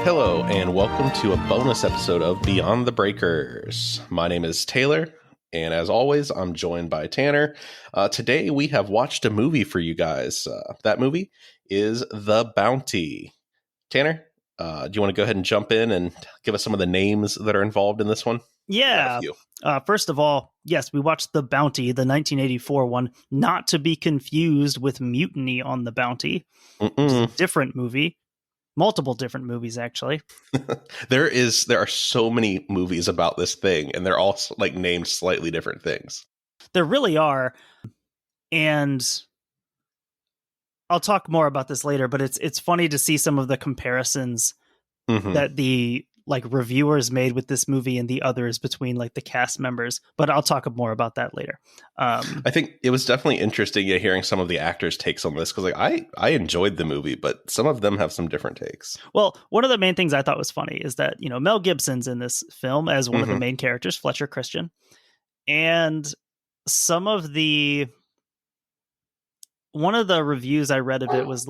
Hello, and welcome to a bonus episode of Beyond the Breakers. My name is Taylor, and as always, I'm joined by Tanner. Today, we have watched a movie for you guys. That movie is The Bounty. Tanner, do you want to go ahead and jump in and give us some of the names that are involved in this one? Yeah. First of all, yes, we watched The Bounty, the 1984 one, not to be confused with Mutiny on the Bounty, which is a different movie. Multiple different movies, actually. There are so many movies about this thing, and they're all like named slightly different things. There really are. And I'll talk more about this later, but it's funny to see some of the comparisons that the reviewers made with this movie and the others between the cast members, but I'll talk more about that later. I think it was definitely interesting hearing some of the actors' takes on this, because I enjoyed the movie, but some of them have some different takes. Well, one of the main things I thought was funny is that, Mel Gibson's in this film as one of the main characters, Fletcher Christian, and one of the reviews I read of it was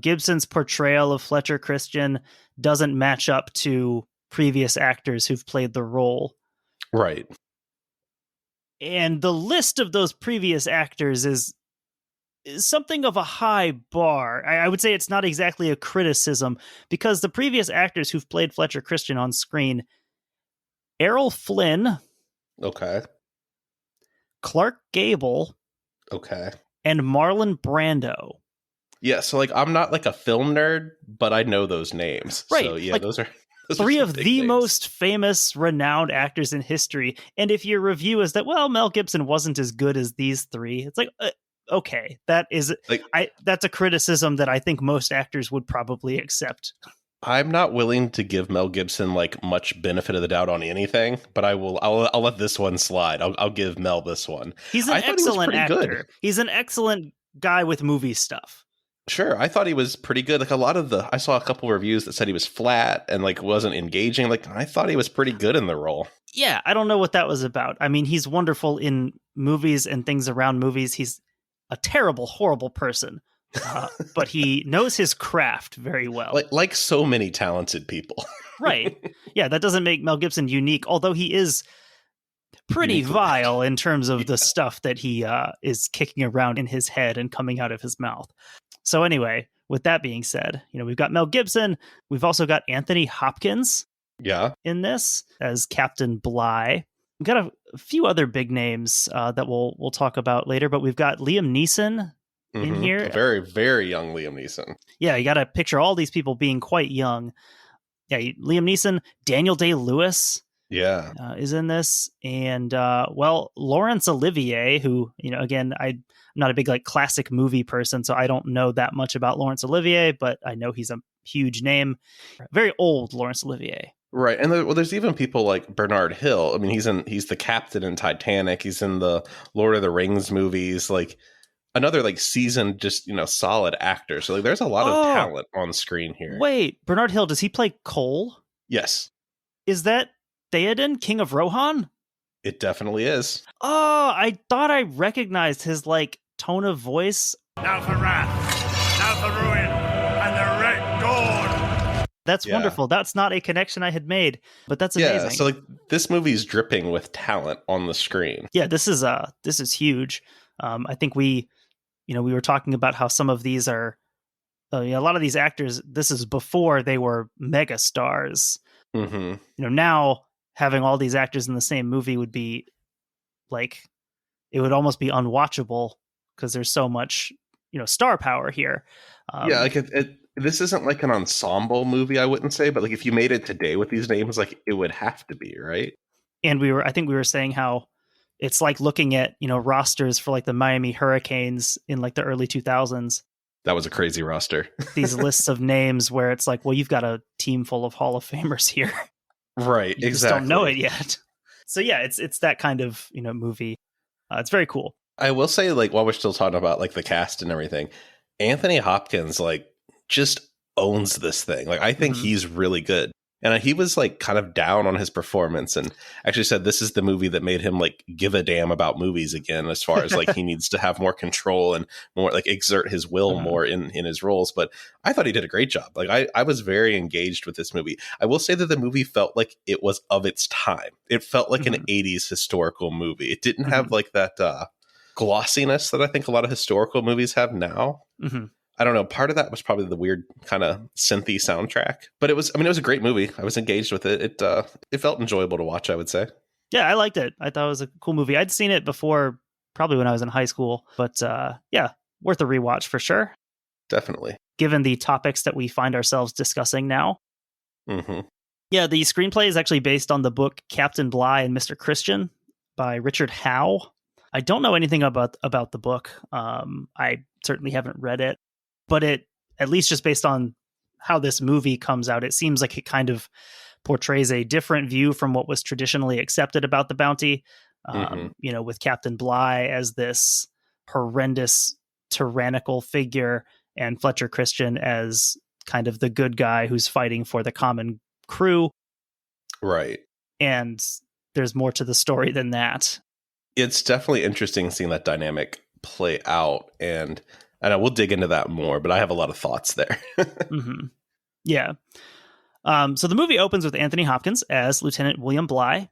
Gibson's portrayal of Fletcher Christian doesn't match up to previous actors who've played the role. Right. And the list of those previous actors is something of a high bar. I would say it's not exactly a criticism, because the previous actors who've played Fletcher Christian on screen, Errol Flynn. Okay. Clark Gable. Okay. And Marlon Brando. Yeah, so I'm not a film nerd, but I know those names. Right. So yeah, those are three of the names. Most famous, renowned actors in history. And if your review is that, well, Mel Gibson wasn't as good as these three, it's okay, that's a criticism that I think most actors would probably accept. I'm not willing to give Mel Gibson much benefit of the doubt on anything, but I'll let this one slide. I'll give Mel this one. He's an excellent actor. Good. He's an excellent guy with movie stuff. Sure, I thought he was pretty good. I saw a couple reviews that said he was flat and wasn't engaging. I thought he was pretty good in the role. Yeah, I don't know what that was about. I mean, he's wonderful in movies and things around movies. He's a terrible, horrible person, but he knows his craft very well. Like so many talented people. Right. Yeah, that doesn't make Mel Gibson unique, although he is pretty vile in terms of the stuff that he is kicking around in his head and coming out of his mouth. So anyway, with that being said, we've got Mel Gibson. We've also got Anthony Hopkins in this as Captain Bligh. We've got a few other big names that we'll talk about later, but we've got Liam Neeson in here. A very, very young Liam Neeson. Yeah, you got to picture all these people being quite young. Yeah, Liam Neeson, Daniel Day-Lewis. Yeah, is in this, and Laurence Olivier, who again, I'm not a big classic movie person, so I don't know that much about Laurence Olivier, but I know he's a huge name, very old Laurence Olivier. Right, and there's even people like Bernard Hill. I mean, he's the captain in Titanic. He's in the Lord of the Rings movies. Another seasoned, just solid actor. So there's a lot of talent on screen here. Wait, Bernard Hill, does he play Cole? Yes. Is that Theoden, King of Rohan? It definitely is. Oh, I thought I recognized his tone of voice. Now for wrath, now for ruin, and the Red Dawn. That's wonderful. That's not a connection I had made, but that's amazing. Yeah, so this movie's dripping with talent on the screen. Yeah, this is huge. I think we were talking about how some of these are a lot of these actors. This is before they were mega stars. Now having all these actors in the same movie would be it would almost be unwatchable because there's so much star power here. This isn't an ensemble movie, I wouldn't say, but if you made it today with these names, it would have to be, right? And I think we were saying how it's looking at rosters for the Miami Hurricanes in the early 2000s. That was a crazy roster. These lists of names where it's well, you've got a team full of Hall of Famers here. Right, you exactly. Just don't know it yet. So yeah, it's that kind of movie. It's very cool. I will say, while we're still talking about the cast and everything, Anthony Hopkins just owns this thing. I think he's really good. And he was like kind of down on his performance and actually said this is the movie that made him like give a damn about movies again, as far as like he needs to have more control and more like exert his will more in his roles. But I thought he did a great job. Like I was very engaged with this movie. I will say that the movie felt like it was of its time. It felt like an 80s historical movie. It didn't have like that glossiness that I think a lot of historical movies have now. I don't know. Part of that was probably the weird kind of synthy soundtrack, but it was a great movie. I was engaged with it. It felt enjoyable to watch, I would say. Yeah, I liked it. I thought it was a cool movie. I'd seen it before, probably when I was in high school, but yeah, worth a rewatch for sure. Definitely. Given the topics that we find ourselves discussing now. Yeah, the screenplay is actually based on the book Captain Bligh and Mr. Christian by Richard Howe. I don't know anything about the book. I certainly haven't read it. But it, at least just based on how this movie comes out, it seems like it kind of portrays a different view from what was traditionally accepted about the bounty. You know, with Captain Bligh as this horrendous, tyrannical figure and Fletcher Christian as kind of the good guy who's fighting for the common crew. Right. And there's more to the story than that. It's definitely interesting seeing that dynamic play out, and I know we'll dig into that more, but I have a lot of thoughts there. Yeah. So the movie opens with Anthony Hopkins as Lieutenant William Bligh,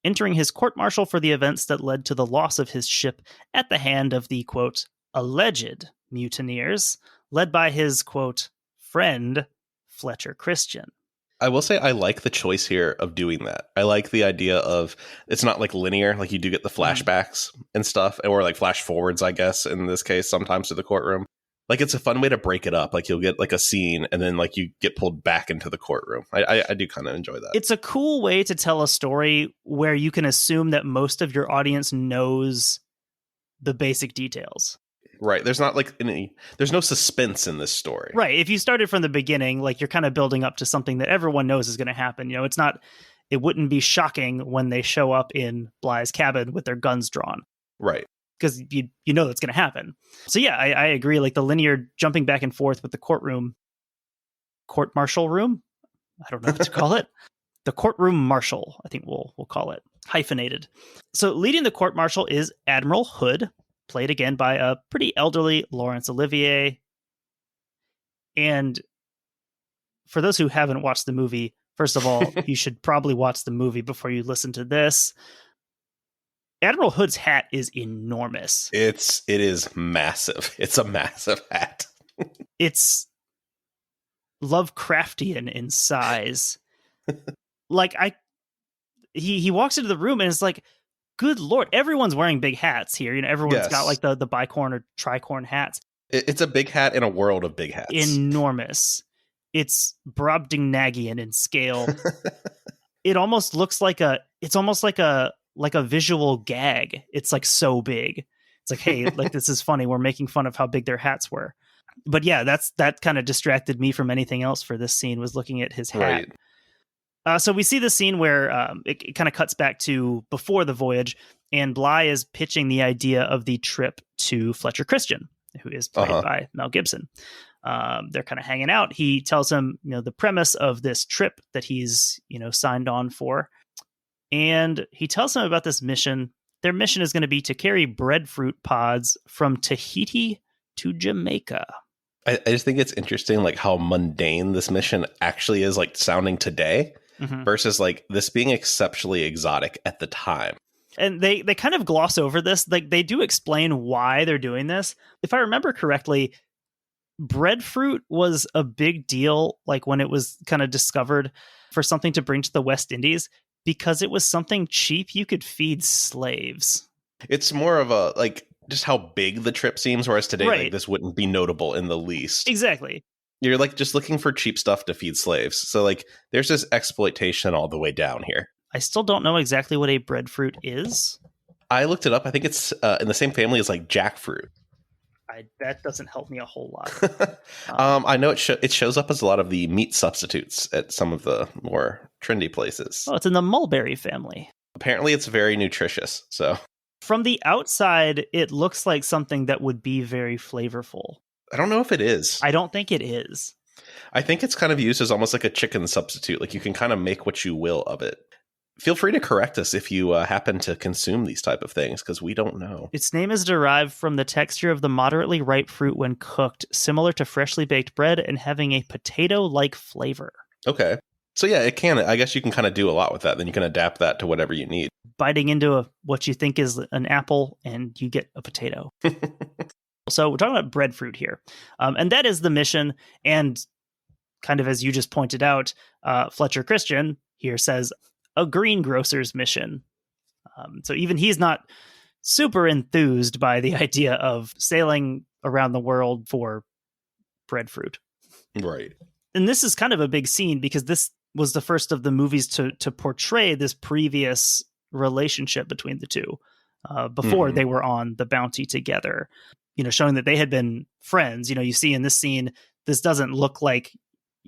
entering his court-martial for the events that led to the loss of his ship at the hand of the, quote, alleged mutineers, led by his, quote, friend, Fletcher Christian. I will say I like the choice here of doing that. I like the idea of it's not like linear, like you do get the flashbacks and stuff, or like flash forwards, I guess, in this case, sometimes to the courtroom. Like it's a fun way to break it up. Like you'll get like a scene and then like you get pulled back into the courtroom. I do kind of enjoy that. It's a cool way to tell a story where you can assume that most of your audience knows the basic details. Right. There's not like there's no suspense in this story. Right. If you started from the beginning, like you're kind of building up to something that everyone knows is going to happen. You know, it wouldn't be shocking when they show up in Bligh's cabin with their guns drawn. Right. Because you know that's going to happen. So yeah, I agree. Like the linear jumping back and forth with the court-martial room. I don't know what to call it. The courtroom marshal, I think we'll call it, hyphenated. So leading the court-martial is Admiral Hood, played again by a pretty elderly Laurence Olivier. And for those who haven't watched the movie, first of all, you should probably watch the movie before you listen to this. Admiral Hood's hat is enormous. It is massive. It's a massive hat. It's Lovecraftian in size. Like he walks into the room and it's like, good Lord, everyone's wearing big hats here. You know, everyone's got like the bicorn or tricorn hats. It's a big hat in a world of big hats. Enormous. It's Brobdingnagian in scale. It almost looks like it's almost like a visual gag. It's like so big. It's like, hey, like this is funny. We're making fun of how big their hats were. But yeah, that kind of distracted me from anything else for this scene, was looking at his hat. Right. So we see the scene where it kind of cuts back to before the voyage, and Bligh is pitching the idea of the trip to Fletcher Christian, who is played by Mel Gibson. They're kind of hanging out. He tells him, you know, the premise of this trip that he's, you know, signed on for. And he tells him about this mission. Their mission is going to be to carry breadfruit pods from Tahiti to Jamaica. I just think it's interesting, like how mundane this mission actually is, like sounding today versus like this being exceptionally exotic at the time. And they kind of gloss over this. Like they do explain why they're doing this. If I remember correctly, breadfruit was a big deal, like when it was kind of discovered, for something to bring to the West Indies, because it was something cheap you could feed slaves. It's more of a like just how big the trip seems, whereas today right. like this wouldn't be notable in the least. Exactly. You're like just looking for cheap stuff to feed slaves. So like there's this exploitation all the way down here. I still don't know exactly what a breadfruit is. I looked it up. I think it's in the same family as like jackfruit. That doesn't help me a whole lot. I know it shows up as a lot of the meat substitutes at some of the more trendy places. Oh, it's in the mulberry family. Apparently it's very nutritious. So from the outside, it looks like something that would be very flavorful. I don't know if it is. I don't think it is. I think it's kind of used as almost like a chicken substitute. Like you can kind of make what you will of it. Feel free to correct us if you happen to consume these type of things, because we don't know. Its name is derived from the texture of the moderately ripe fruit when cooked, similar to freshly baked bread and having a potato-like flavor. Okay. So yeah, it can. I guess you can kind of do a lot with that. Then you can adapt that to whatever you need. Biting into what you think is an apple, and you get a potato. So we're talking about breadfruit here. And that is the mission. And kind of as you just pointed out, Fletcher Christian here says, a greengrocer's mission. So even he's not super enthused by the idea of sailing around the world for breadfruit. Right. And this is kind of a big scene because this was the first of the movies to portray this previous relationship between the two before they were on the bounty together, showing that they had been friends. You see in this scene, this doesn't look like,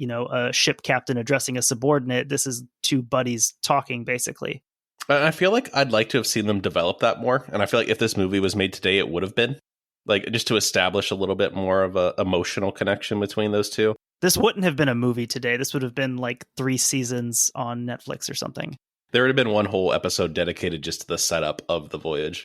a ship captain addressing a subordinate. This is two buddies talking, basically. I feel like I'd like to have seen them develop that more. And I feel like if this movie was made today, it would have been. Like, just to establish a little bit more of a emotional connection between those two. This wouldn't have been a movie today. This would have been like 3 seasons on Netflix or something. There would have been one whole episode dedicated just to the setup of the voyage.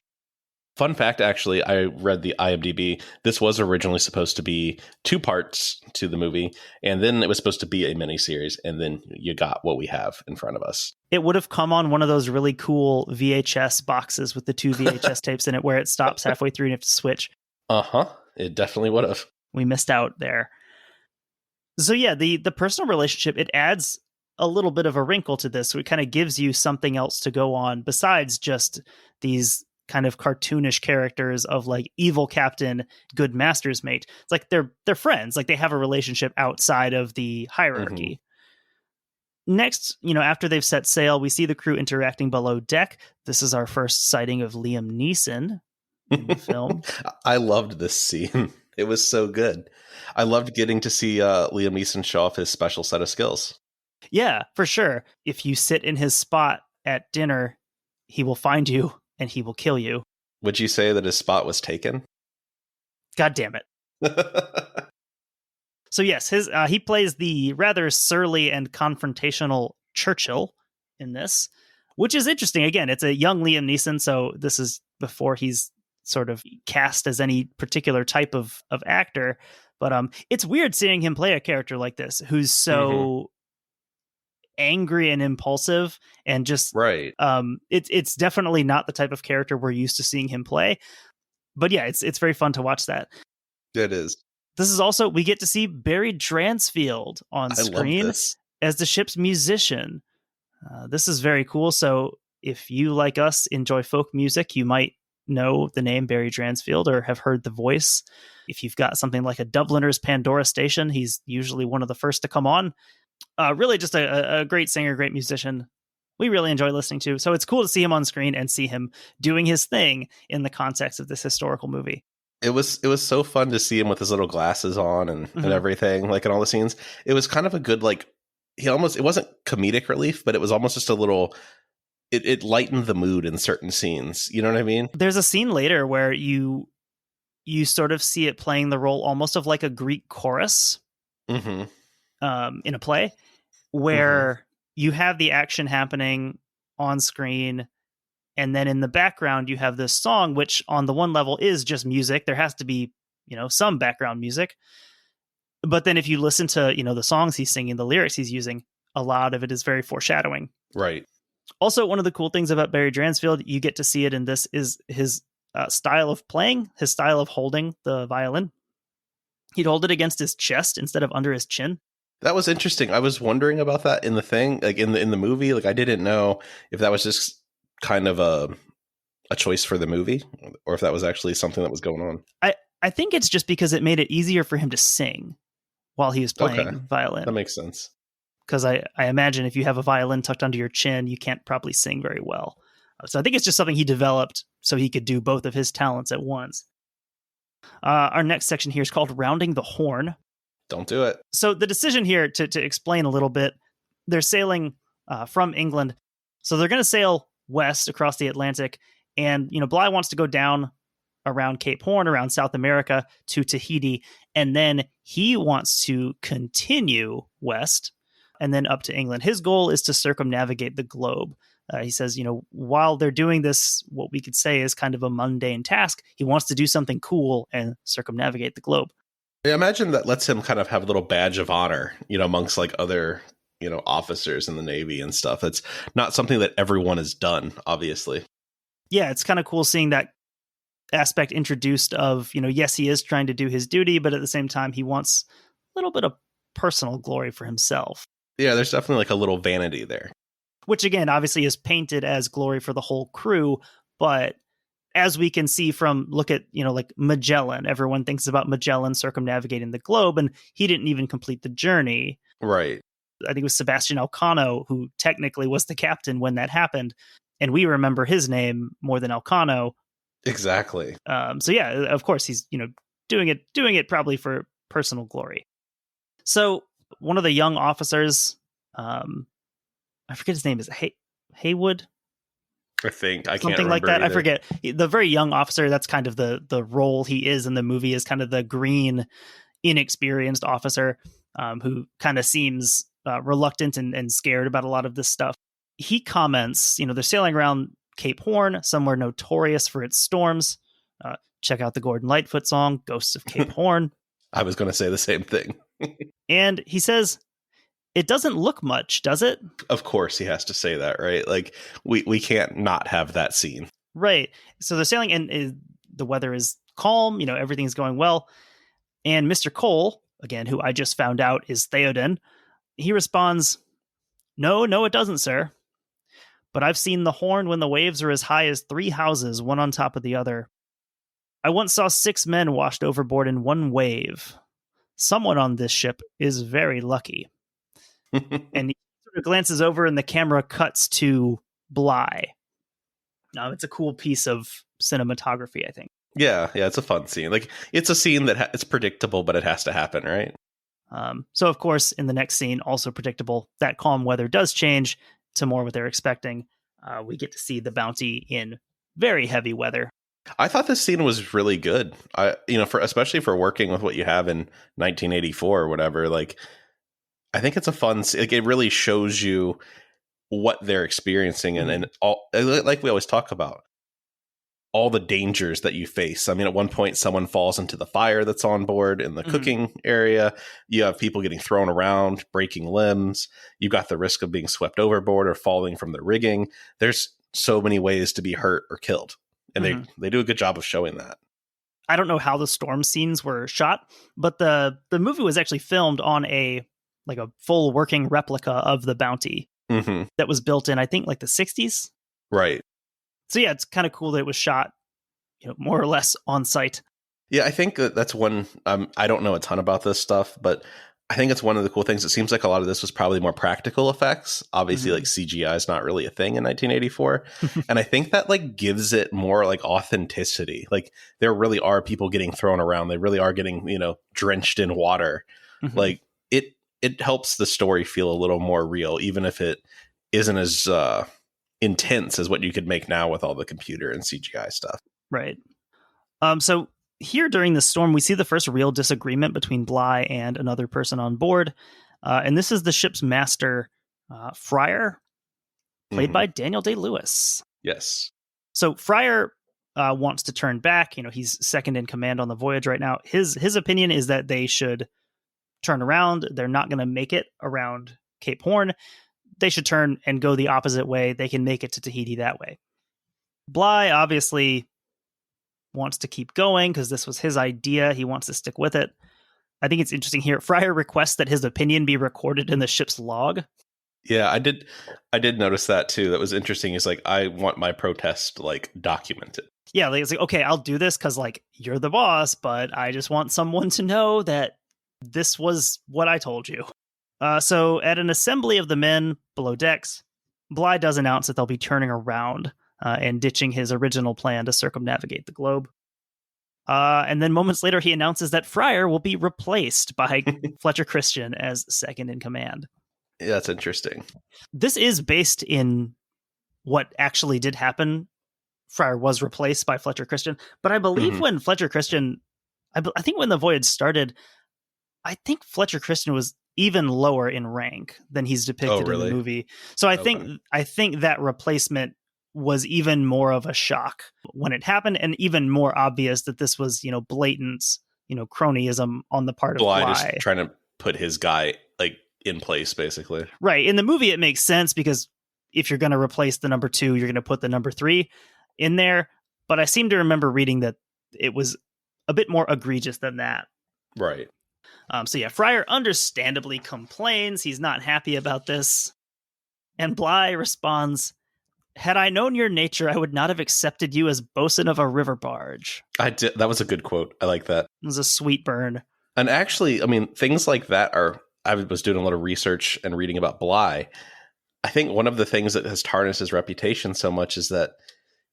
Fun fact, actually, I read the IMDb. This was originally supposed to be 2 parts to the movie, and then it was supposed to be a miniseries, and then you got what we have in front of us. It would have come on one of those really cool VHS boxes with the 2 VHS tapes in it where it stops halfway through and you have to switch. Uh-huh. It definitely would have. We missed out there. So yeah, the personal relationship, it adds a little bit of a wrinkle to this. So it kind of gives you something else to go on besides just these kind of cartoonish characters of like evil captain, good master's mate. It's like they're friends. Like they have a relationship outside of the hierarchy. Next, after they've set sail, we see the crew interacting below deck. This is our first sighting of Liam Neeson in the film. I loved this scene. It was so good. I loved getting to see Liam Neeson show off his special set of skills. Yeah, for sure. If you sit in his spot at dinner, he will find you and he will kill you. Would you say that his spot was taken? God damn it. So yes, he plays the rather surly and confrontational Churchill in this, which is interesting. Again, it's a young Liam Neeson, so this is before he's sort of cast as any particular type of actor. But it's weird seeing him play a character like this, who's so angry and impulsive and just right. It's definitely not the type of character we're used to seeing him play. But yeah, it's very fun to watch that. It is. This is also, we get to see Barry Dransfield on screen as the ship's musician. This is very cool. So if you, like us, enjoy folk music, you might know the name Barry Dransfield or have heard the voice. If you've got something like a Dubliners Pandora station, he's usually one of the first to come on. Really just a great singer, great musician. We really enjoy listening to. So it's cool to see him on screen and see him doing his thing in the context of this historical movie. It was so fun to see him with his little glasses on and everything, like in all the scenes. It was kind of a good, like, it wasn't comedic relief, but it was almost just a little, it lightened the mood in certain scenes. You know what I mean? There's a scene later where you sort of see it playing the role almost of like a Greek chorus in a play where you have the action happening on screen. And then in the background, you have this song, which on the one level is just music. There has to be, some background music. But then if you listen to, the songs he's singing, the lyrics he's using, a lot of it is very foreshadowing. Right. Also, one of the cool things about Barry Dransfield, you get to see it in this, is his style of playing, his style of holding the violin. He'd hold it against his chest instead of under his chin. That was interesting. I was wondering about that in the thing, like in the movie. Like I didn't know if that was just kind of a choice for the movie or if that was actually something that was going on. I think it's just because it made it easier for him to sing while he was playing violin. That makes sense. Because I imagine if you have a violin tucked under your chin, you can't probably sing very well. So I think it's just something he developed so he could do both of his talents at once. Our next section here is called Rounding the Horn. Don't do it. So the decision here, to explain a little bit, they're sailing from England. So they're going to sail west across the Atlantic. And, Bligh wants to go down around Cape Horn, around South America to Tahiti. And then he wants to continue west and then up to England. His goal is to circumnavigate the globe. He says, while they're doing this, what we could say is kind of a mundane task, he wants to do something cool and circumnavigate the globe. I imagine that lets him kind of have a little badge of honor, amongst like other, officers in the Navy and stuff. It's not something that everyone has done, obviously. Yeah, it's kind of cool seeing that aspect introduced of, yes, he is trying to do his duty, but at the same time, he wants a little bit of personal glory for himself. Yeah, there's definitely like a little vanity there. Which, again, obviously is painted as glory for the whole crew. But as we can see from, look at, like Magellan, everyone thinks about Magellan circumnavigating the globe, and he didn't even complete the journey. Right. I think it was Sebastian Elcano, who technically was the captain when that happened. And we remember his name more than Elcano. Exactly. So, yeah, of course, he's, doing it probably for personal glory. So one of the young officers, I forget his name, is Haywood? I think. I Something can't like that. either. I forget. The very young officer, that's kind of the role he is in the movie, is kind of the green, inexperienced officer who kind of seems reluctant and scared about a lot of this stuff. He comments, they're sailing around Cape Horn, somewhere notorious for its storms. Check out the Gordon Lightfoot song, Ghosts of Cape Horn. I was going to say the same thing. And he says, it doesn't look much, does it? Of course he has to say that, right? Like, we can't not have that scene. Right. So they're sailing, and the weather is calm, everything's going well. And Mr. Cole, again, who I just found out is Theoden, he responds, No, it doesn't, sir. But I've seen the Horn when the waves are as high as 3 houses, one on top of the other. I once saw 6 men washed overboard in one wave. Someone on this ship is very lucky. And he sort of glances over and the camera cuts to Bly. Now, it's a cool piece of cinematography, I think. Yeah, it's a fun scene. Like, it's a scene that it's predictable, but it has to happen, right? So, of course, in the next scene, also predictable, that calm weather does change to more what they're expecting. We get to see the Bounty in very heavy weather. I thought this scene was really good. Especially for working with what you have in 1984 or whatever. Like, I think it's a fun. Like, it really shows you what they're experiencing, and all, like we always talk about, all the dangers that you face. I mean, at one point, someone falls into the fire that's on board in the cooking area. You have people getting thrown around, breaking limbs. You've got the risk of being swept overboard or falling from the rigging. There's so many ways to be hurt or killed. And they do a good job of showing that. I don't know how the storm scenes were shot, but the movie was actually filmed on a full working replica of the Bounty that was built in, I think, like the 60s. Right. So yeah, it's kind of cool that it was shot, more or less on site. Yeah, I think that's one. I don't know a ton about this stuff, but I think it's one of the cool things. It seems like a lot of this was probably more practical effects. Obviously, like CGI is not really a thing in 1984. And I think that like gives it more like authenticity. Like, there really are people getting thrown around. They really are getting, drenched in water. Like, it helps the story feel a little more real, even if it isn't as intense as what you could make now with all the computer and CGI stuff. Right. So here during the storm, we see the first real disagreement between Bly and another person on board. And this is the ship's master, Fryer, played by Daniel Day-Lewis. Yes. So Fryer wants to turn back. He's second in command on the voyage right now. His opinion is that they should turn around. They're not going to make it around Cape Horn. They should turn and go the opposite way. They can make it to Tahiti that way. Bly obviously wants to keep going because this was his idea. He wants to stick with it. I think it's interesting here. Fryer requests that his opinion be recorded in the ship's log. Yeah, I did notice that too. That was interesting. He's like, I want my protest like documented. Yeah, it's like, okay, I'll do this because like you're the boss, but I just want someone to know that this was what I told you. So at an assembly of the men below decks, Bly does announce that they'll be turning around and ditching his original plan to circumnavigate the globe. And then moments later, he announces that Fryer will be replaced by Fletcher Christian as second in command. Yeah, that's interesting. This is based in what actually did happen Fryer was replaced by Fletcher Christian. But I believe when Fletcher Christian, I think when the voyage started, I think Fletcher Christian was even lower in rank than he's depicted in the movie. So I think that replacement was even more of a shock when it happened, and even more obvious that this was, blatant, cronyism on the part of Bly. Just trying to put his guy like in place, basically. Right. In the movie, it makes sense because if you're going to replace the number 2, you're going to put the number 3 in there. But I seem to remember reading that it was a bit more egregious than that. Right. So yeah, Fryer understandably complains. He's not happy about this. And Bly responds, "Had I known your nature, I would not have accepted you as bosun of a river barge." I did. That was a good quote. I like that. It was a sweet burn. And actually, I mean, things like that I was doing a lot of research and reading about Bly. I think one of the things that has tarnished his reputation so much is that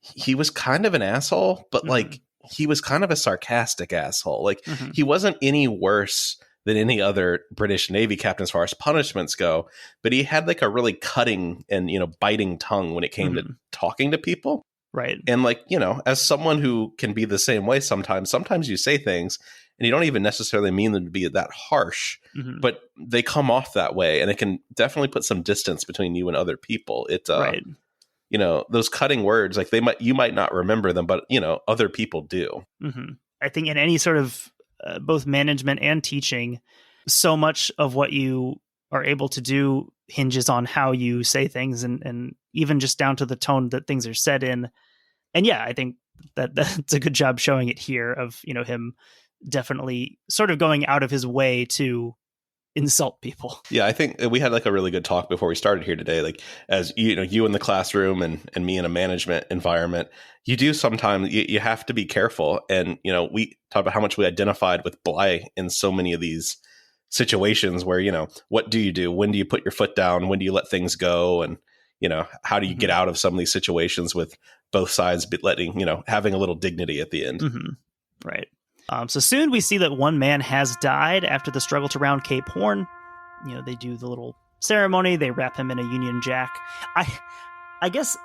he was kind of an asshole, but like he was kind of a sarcastic asshole. Like he wasn't any worse than any other British Navy captain as far as punishments go, but he had like a really cutting and, biting tongue when it came to talking to people. Right. And like, as someone who can be the same way sometimes you say things and you don't even necessarily mean them to be that harsh, but they come off that way, and it can definitely put some distance between you and other people. Right. Those cutting words, like you might not remember them, but other people do. I think in any sort of both management and teaching, so much of what you are able to do hinges on how you say things, and even just down to the tone that things are said in. And yeah, I think that's a good job showing it here of, him definitely sort of going out of his way to insult people. Yeah, I think we had like a really good talk before we started here today. Like, as you in the classroom and me in a management environment, you do sometimes you have to be careful. And we talk about how much we identified with Bly in so many of these situations where what do you do? When do you put your foot down? When do you let things go? And how do you get out of some of these situations with both sides letting having a little dignity at the end? Right. So soon we see that one man has died after the struggle to round Cape Horn. They do the little ceremony. They wrap him in a Union Jack. I guess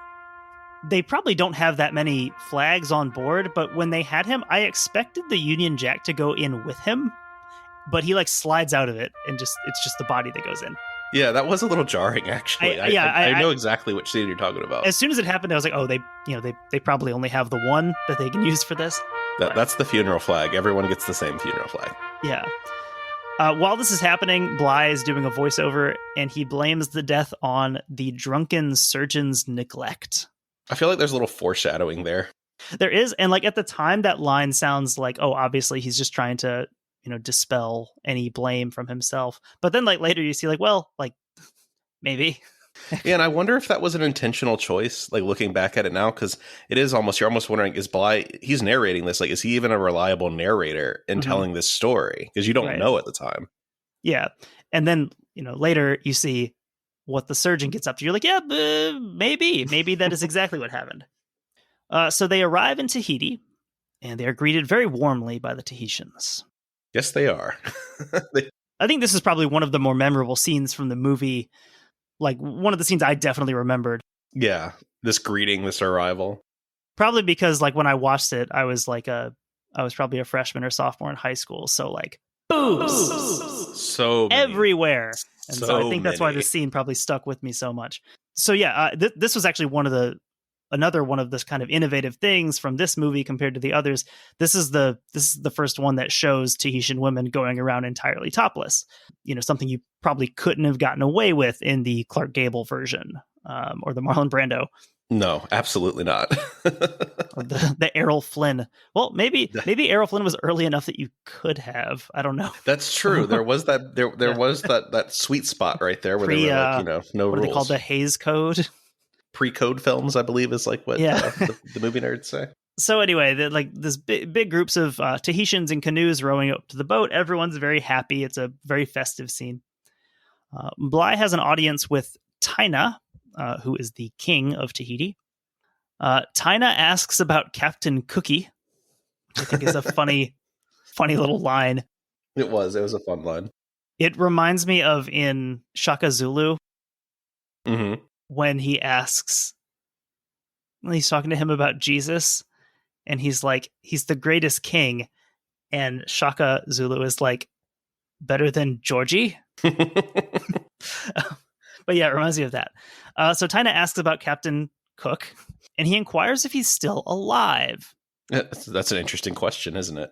they probably don't have that many flags on board, but when they had him, I expected the Union Jack to go in with him, but he like slides out of it and it's just the body that goes in. Yeah, that was a little jarring, actually. I know exactly which scene you're talking about. As soon as it happened, I was like, oh, they probably only have the one that they can use for this. That's the funeral flag. Everyone gets the same funeral flag. Yeah. While this is happening, Bly is doing a voiceover, and he blames the death on the drunken surgeon's neglect. I feel like there's a little foreshadowing there. There is, and like at the time, that line sounds like, oh, obviously he's just trying to, dispel any blame from himself. But then like later you see like, well, like maybe. Yeah, and I wonder if that was an intentional choice, like looking back at it now, because you're almost wondering, is Bly, he's narrating this, like, is he even a reliable narrator in telling this story? Because you don't know at the time. Yeah. And then, later you see what the surgeon gets up to. You're like, yeah, maybe that is exactly what happened. So they arrive in Tahiti, and they are greeted very warmly by the Tahitians. Yes, they are. I think this is probably one of the more memorable scenes from the movie. Like one of the scenes I definitely remembered. Yeah, this greeting, this arrival. Probably because like when I watched it, I was probably a freshman or sophomore in high school. So like boobs, so many. Everywhere. And so I think that's why this scene probably stuck with me so much. So yeah, this was actually another one of this kind of innovative things from this movie compared to the others. This is the first one that shows Tahitian women going around entirely topless. Something you probably couldn't have gotten away with in the Clark Gable version, or the Marlon Brando. No, absolutely not. Or the Errol Flynn. Well, maybe Errol Flynn was early enough that you could have. I don't know. That's true. There was that. There was that sweet spot right there where they were like, no what rules. What are they called? The Hays Code. Pre-code films, I believe, is like what the movie nerds say. So anyway, this big groups of Tahitians in canoes rowing up to the boat. Everyone's very happy. It's a very festive scene. Bly has an audience with Taina, who is the king of Tahiti. Taina asks about Captain Cookie, which I think is a funny little line. It was a fun line. It reminds me of in Shaka Zulu. Mm-hmm. When he asks, he's talking to him about Jesus, and he's like, he's the greatest king. And Shaka Zulu is like, better than Georgie? But yeah, it reminds me of that. So Tyna asks about Captain Cook, and he inquires if he's still alive. That's an interesting question, isn't it?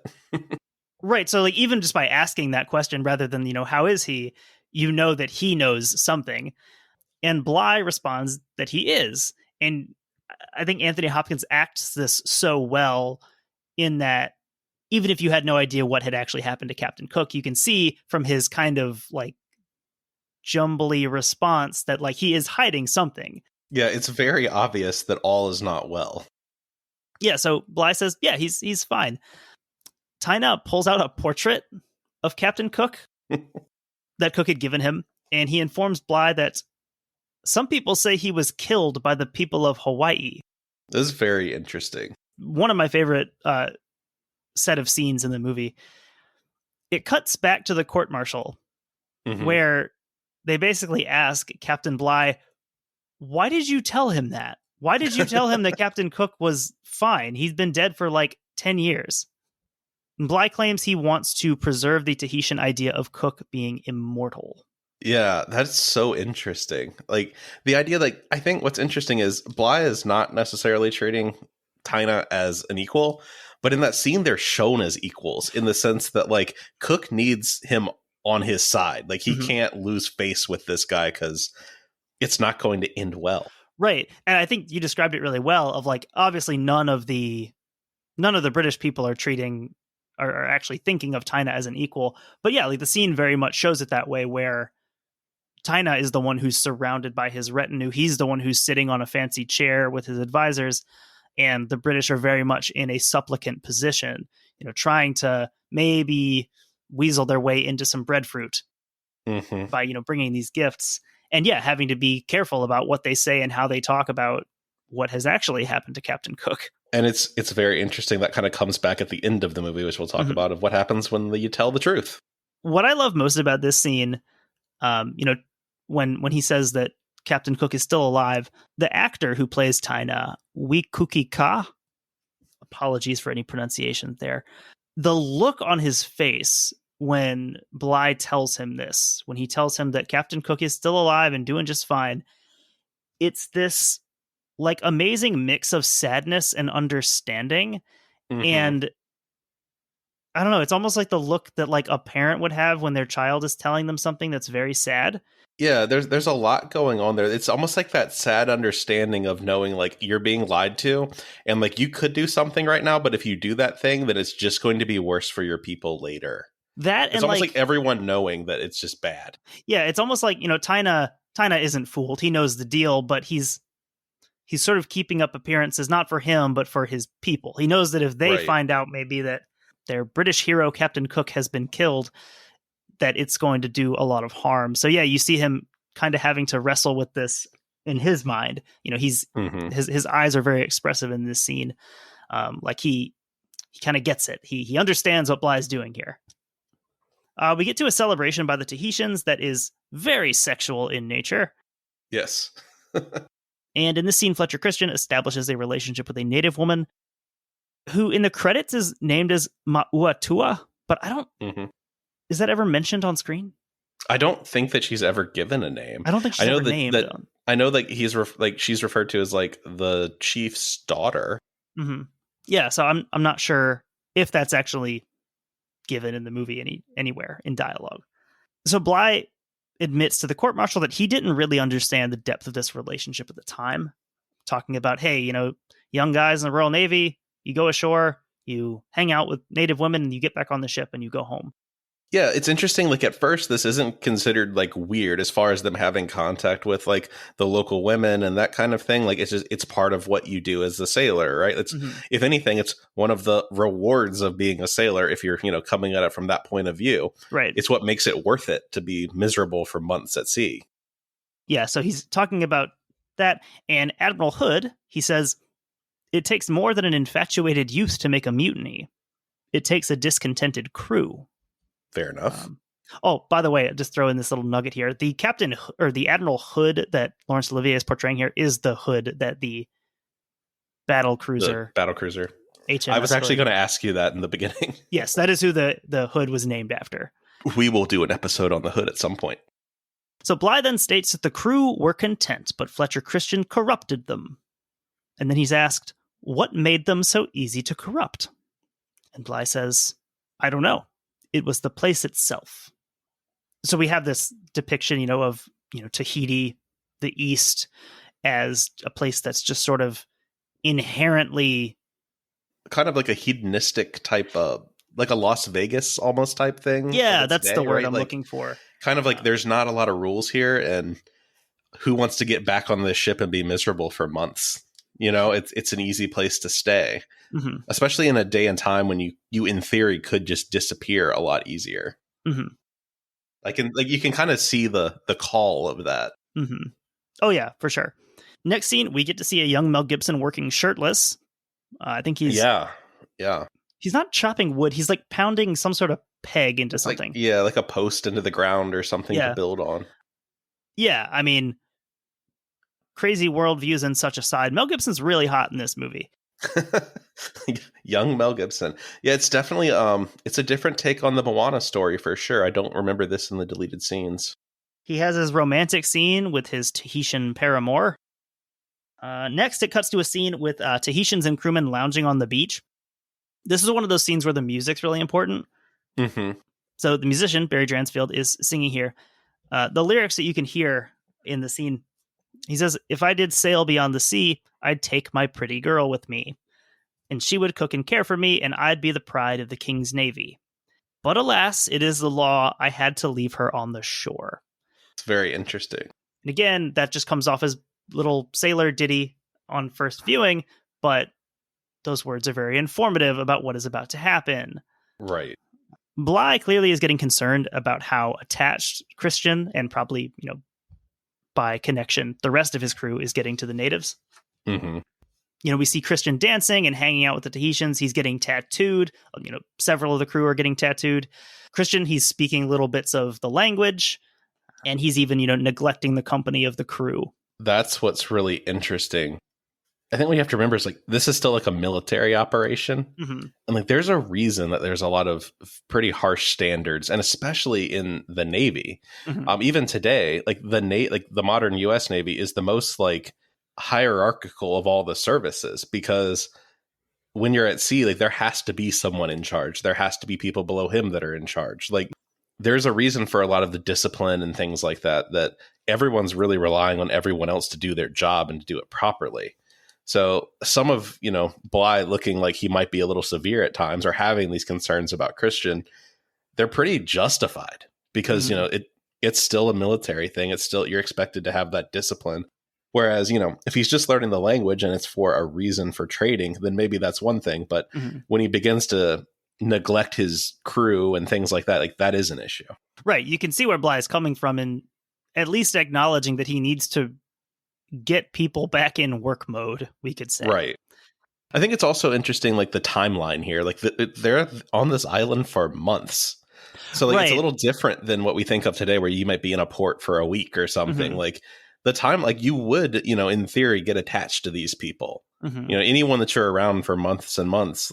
Right. So like, even just by asking that question rather than, how is he, that he knows something. And Bly responds that he is. And I think Anthony Hopkins acts this so well in that even if you had no idea what had actually happened to Captain Cook, you can see from his kind of like jumbly response that like he is hiding something. Yeah, it's very obvious that all is not well. Yeah, so Bly says, yeah, he's fine. Tyna pulls out a portrait of Captain Cook that Cook had given him, and he informs Bly that some people say he was killed by the people of Hawaii. This is very interesting. One of my favorite set of scenes in the movie. It cuts back to the court-martial, where they basically ask Captain Bly, why did you tell him that? Why did you tell him that Captain Cook was fine? He's been dead for like 10 years. And Bly claims he wants to preserve the Tahitian idea of Cook being immortal. Yeah, that's so interesting. Like the idea, like I think what's interesting is Bly is not necessarily treating Tyna as an equal, but in that scene they're shown as equals in the sense that like Cook needs him on his side. Like he can't lose face with this guy because it's not going to end well. Right. And I think you described it really well of like, obviously none of the British people are actually thinking of Tyna as an equal. But yeah, like the scene very much shows it that way, where Tyna is the one who's surrounded by his retinue. He's the one who's sitting on a fancy chair with his advisors. And the British are very much in a supplicant position, trying to maybe weasel their way into some breadfruit by, bringing these gifts. And yeah, having to be careful about what they say and how they talk about what has actually happened to Captain Cook. And it's very interesting. That kind of comes back at the end of the movie, which we'll talk about, of what happens when you tell the truth. What I love most about this scene, when he says that Captain Cook is still alive, the actor who plays Tyna, Wikuki Ka, apologies for any pronunciation there, the look on his face when Bly tells him this, when he tells him that Captain Cook is still alive and doing just fine, it's this like amazing mix of sadness and understanding. And I don't know, it's almost like the look that like a parent would have when their child is telling them something that's very sad. Yeah, there's a lot going on there. It's almost like that sad understanding of knowing like you're being lied to and like you could do something right now, but if you do that thing, then it's just going to be worse for your people later. It's almost like everyone knowing that it's just bad. Yeah, it's almost like, Tyna isn't fooled. He knows the deal, but he's sort of keeping up appearances, not for him, but for his people. He knows that if they find out maybe that their British hero, Captain Cook, has been killed, that it's going to do a lot of harm. So yeah, you see him kind of having to wrestle with this in his mind. He's his eyes are very expressive in this scene. Like he kind of gets it. He understands what Bly's doing here. We get to a celebration by the Tahitians that is very sexual in nature. Yes. And in this scene, Fletcher Christian establishes a relationship with a native woman who in the credits is named as Mauatua, but I don't... Is that ever mentioned on screen? I don't think that she's ever given a name. I don't think she's ever named. I know that she's referred to as like the chief's daughter. Yeah, so I'm not sure if that's actually given in the movie anywhere in dialogue. So Bly admits to the court-martial that he didn't really understand the depth of this relationship at the time. Talking about, hey, young guys in the Royal Navy, you go ashore, you hang out with native women, and you get back on the ship and you go home. Yeah, it's interesting. Like at first, this isn't considered like weird as far as them having contact with like the local women and that kind of thing. Like it's part of what you do as a sailor, right? It's if anything, it's one of the rewards of being a sailor. If you're coming at it from that point of view, right? It's what makes it worth it to be miserable for months at sea. Yeah, so he's talking about that, and Admiral Hood, he says, it takes more than an infatuated youth to make a mutiny. It takes a discontented crew. Fair enough. By the way, just throw in this little nugget here. The captain or the Admiral Hood that Laurence Olivier is portraying here is the Hood that the battle cruiser. The battle cruiser. HMS I was actually Hood. going to ask you that in the beginning. Yes, that is who the Hood was named after. We will do an episode on the Hood at some point. So Bly then states that the crew were content, but Fletcher Christian corrupted them. And then he's asked, what made them so easy to corrupt? And Bly says, I don't know. It was the place itself. So we have this depiction, of, Tahiti, the East, as a place that's just sort of inherently kind of like a hedonistic type of, like a Las Vegas almost type thing. Yeah, that's the word right? I'm Like, looking for. Kind of like there's not a lot of rules here, and who wants to get back on this ship and be miserable for months? It's an easy place to stay, especially in a day and time when you in theory could just disappear a lot easier. Like you can kind of see the call of that. Oh yeah, for sure. Next scene, we get to see a young Mel Gibson working shirtless. I think he's he's not chopping wood. He's like pounding some sort of peg into something. Like a post into the ground or something to build on. Yeah, I mean, crazy worldviews and such aside, Mel Gibson's really hot in this movie. Young Mel Gibson. Yeah, it's definitely it's a different take on the Moana story for sure. I don't remember this in the deleted scenes. He has his romantic scene with his Tahitian paramour. Next, it cuts to a scene with Tahitians and crewmen lounging on the beach. This is one of those scenes where the music's really important. So the musician, Barry Dransfield, is singing here. The lyrics that you can hear in the scene, he says, if I did sail beyond the sea, I'd take my pretty girl with me. And she would cook and care for me, and I'd be the pride of the king's navy. But alas, it is the law. I had to leave her on the shore. It's very interesting. And again, that just comes off as little sailor ditty on first viewing, but those words are very informative about what is about to happen. Right. Bly clearly is getting concerned about how attached Christian, and probably, by connection, the rest of his crew is getting to the natives. We see Christian dancing and hanging out with the Tahitians. He's getting tattooed. Several of the crew are getting tattooed. Christian, he's speaking little bits of the language, and he's even, neglecting the company of the crew. That's what's really interesting. I think what you have to remember is this is still like a military operation. And there's a reason that there's a lot of pretty harsh standards, and especially in the Navy. Even today, the modern US Navy is the most hierarchical of all the services, because when you're at sea, there has to be someone in charge. There has to be people below him that are in charge. There's a reason for a lot of the discipline and things like that everyone's really relying on everyone else to do their job and to do it properly. So some of, Bly looking like he might be a little severe at times or having these concerns about Christian, they're pretty justified because, it's still a military thing. It's still, you're expected to have that discipline. Whereas, if he's just learning the language and it's for a reason for trading, then maybe that's one thing. But when he begins to neglect his crew and things like that, that is an issue. Right. You can see where Bly is coming from, and at least acknowledging that he needs to get people back in work mode, we could say. Right. I think it's also interesting, the timeline here. They're on this island for months. So it's a little different than what we think of today, where you might be in a port for a week or something. The time, you would, in theory, get attached to these people. Anyone that you're around for months and months,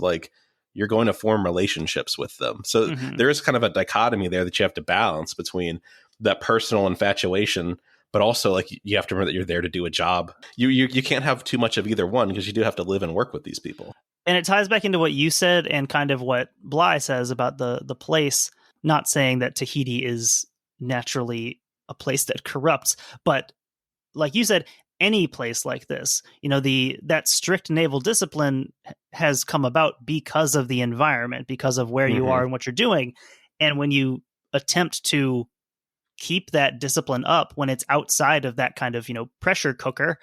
you're going to form relationships with them. So there is kind of a dichotomy there that you have to balance between that personal infatuation, but also you have to remember that you're there to do a job. You can't have too much of either one, because you do have to live and work with these people. And it ties back into what you said and kind of what Bly says about the place, not saying that Tahiti is naturally a place that corrupts, but like you said, any place like this, that strict naval discipline has come about because of the environment, because of where you are and what you're doing. And when you attempt to keep that discipline up when it's outside of that kind of, pressure cooker,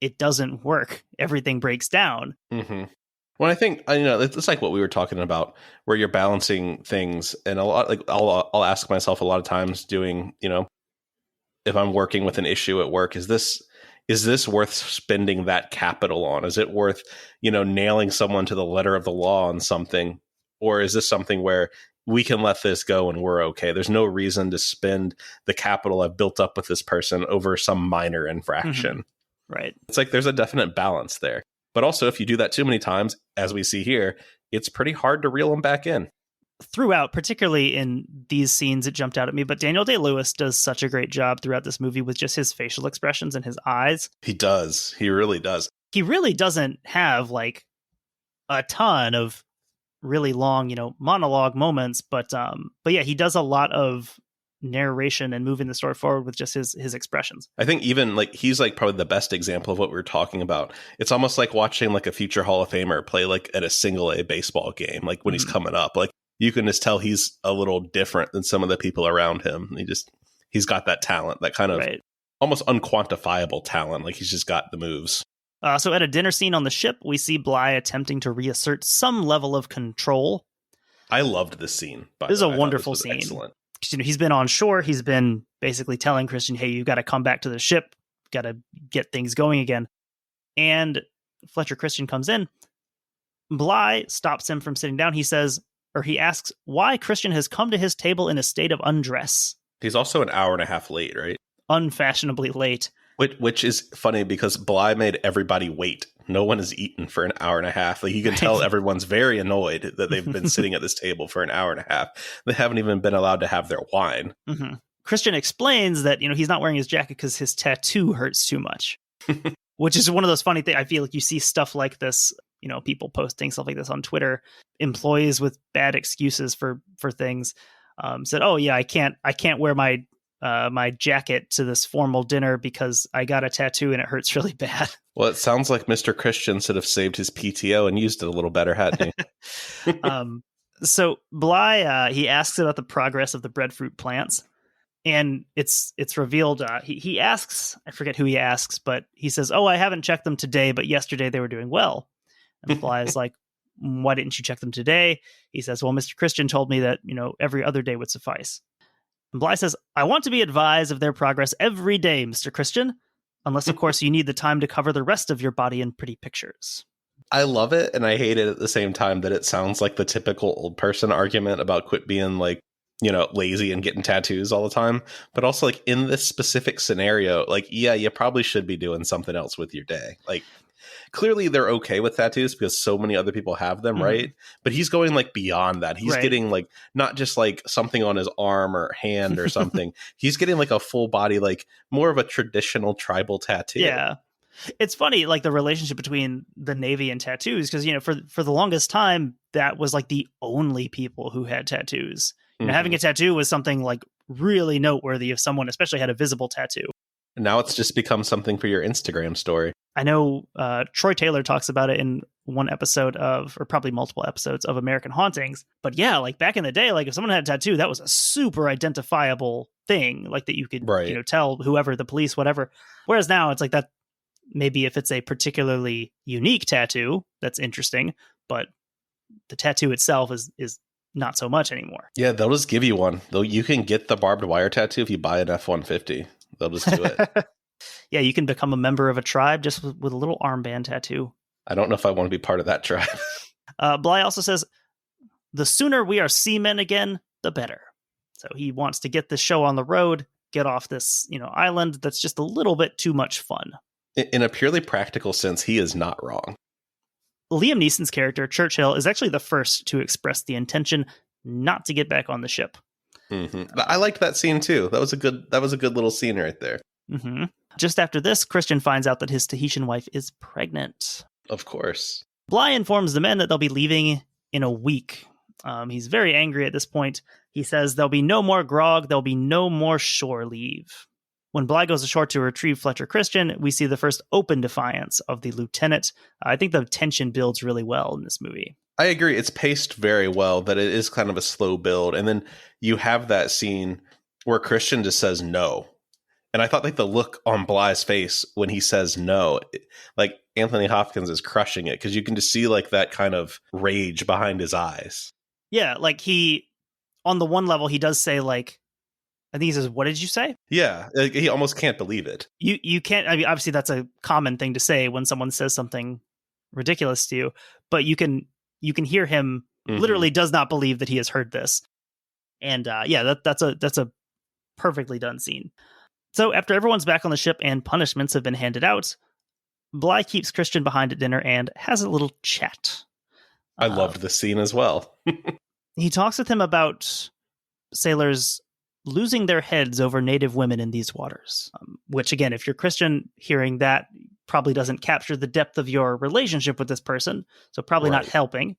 it doesn't work. Everything breaks down. Well, I think, it's like what we were talking about, where you're balancing things. And a lot, I'll ask myself a lot of times doing, if I'm working with an issue at work, is this worth spending that capital on? Is it worth, nailing someone to the letter of the law on something? Or is this something where we can let this go and we're okay? There's no reason to spend the capital I've built up with this person over some minor infraction. Right. It's there's a definite balance there. But also, if you do that too many times, as we see here, it's pretty hard to reel them back in. Throughout, particularly in these scenes, it jumped out at me. But Daniel Day-Lewis does such a great job throughout this movie with just his facial expressions and his eyes. He does. He really does. He really doesn't have like a ton of really long, monologue moments, but yeah, he does a lot of narration and moving the story forward with just his expressions. I think even like he's like probably the best example of what we were talking about. It's almost like watching like a future Hall of Famer play like at a single A baseball game, like when he's coming up. Like you can just tell he's a little different than some of the people around him. He's got that talent, that kind of almost unquantifiable talent. Like he's just got the moves. So at a dinner scene on the ship, we see Bly attempting to reassert some level of control. I loved this scene. This is a wonderful scene. Excellent. He's been on shore. He's been basically telling Christian, hey, you got to come back to the ship. Got to get things going again. And Fletcher Christian comes in. Bly stops him from sitting down. He asks why Christian has come to his table in a state of undress. He's also an hour and a half late, right? Unfashionably late. Which is funny because Bly made everybody wait. No one has eaten for an hour and a half. Like you can tell everyone's very annoyed that they've been sitting at this table for an hour and a half. They haven't even been allowed to have their wine. Mm-hmm. Christian explains that, he's not wearing his jacket because his tattoo hurts too much, which is one of those funny things. I feel like you see stuff like this, people posting stuff like this on Twitter, employees with bad excuses for things said, oh yeah, I can't wear my jacket to this formal dinner because I got a tattoo and it hurts really bad. Well, it sounds like Mr. Christian should have saved his PTO and used it a little better, hadn't he? So Bly, he asks about the progress of the breadfruit plants, and it's revealed. He asks, I forget who he asks, but he says, "Oh, I haven't checked them today, but yesterday they were doing well." And Bly is like, "Why didn't you check them today?" He says, "Well, Mr. Christian told me that every other day would suffice." And Bly says, "I want to be advised of their progress every day, Mr. Christian, unless, of course, you need the time to cover the rest of your body in pretty pictures." I love it, and I hate it at the same time that it sounds like the typical old person argument about quit being like, lazy and getting tattoos all the time. But also like in this specific scenario, like, yeah, you probably should be doing something else with your day. Like clearly they're okay with tattoos because so many other people have them, right? But he's going like beyond that. He's getting like not just like something on his arm or hand or something. He's getting like a full body, like more of a traditional tribal tattoo. Yeah. It's funny, like the relationship between the Navy and tattoos, because, for the longest time, that was like the only people who had tattoos. Having a tattoo was something like really noteworthy if someone especially had a visible tattoo. And now it's just become something for your Instagram story. I know Troy Taylor talks about it in one episode or probably multiple episodes of American Hauntings. But yeah, like back in the day, like if someone had a tattoo, that was a super identifiable thing, like that you could, tell whoever, the police, whatever. Whereas now it's like that. Maybe if it's a particularly unique tattoo, that's interesting, but the tattoo itself is not so much anymore. Yeah, they'll just give you one. Though you can get the barbed wire tattoo if you buy an F-150. They'll just do it. Yeah, you can become a member of a tribe just with a little armband tattoo. I don't know if I want to be part of that tribe. Bly also says, the sooner we are seamen again, the better. So he wants to get this show on the road, get off this island that's just a little bit too much fun. In a purely practical sense, he is not wrong. Liam Neeson's character, Churchill, is actually the first to express the intention not to get back on the ship. I liked that scene too. That was a good little scene right there. Just after this, Christian finds out that his Tahitian wife is pregnant. Of course. Bly informs the men that they'll be leaving in a week. He's very angry at this point. He says there'll be no more grog, there'll be no more shore leave. When Bly goes ashore to retrieve Fletcher Christian, we see the first open defiance of the lieutenant. I think the tension builds really well in this movie. I agree. It's paced very well, that it is kind of a slow build. And then you have that scene where Christian just says no. And I thought like the look on Bly's face when he says no, like Anthony Hopkins is crushing it because you can just see like that kind of rage behind his eyes. Yeah, like he, on the one level, he does say like, I think he says, "What did you say?" Yeah, he almost can't believe it. You can't. I mean, obviously, that's a common thing to say when someone says something ridiculous to you. But you can hear him literally does not believe that he has heard this. And that's a perfectly done scene. So after everyone's back on the ship and punishments have been handed out, Bly keeps Christian behind at dinner and has a little chat. I loved this scene as well. He talks with him about sailors losing their heads over native women in these waters, which, again, if you're Christian, hearing that probably doesn't capture the depth of your relationship with this person, so probably not helping.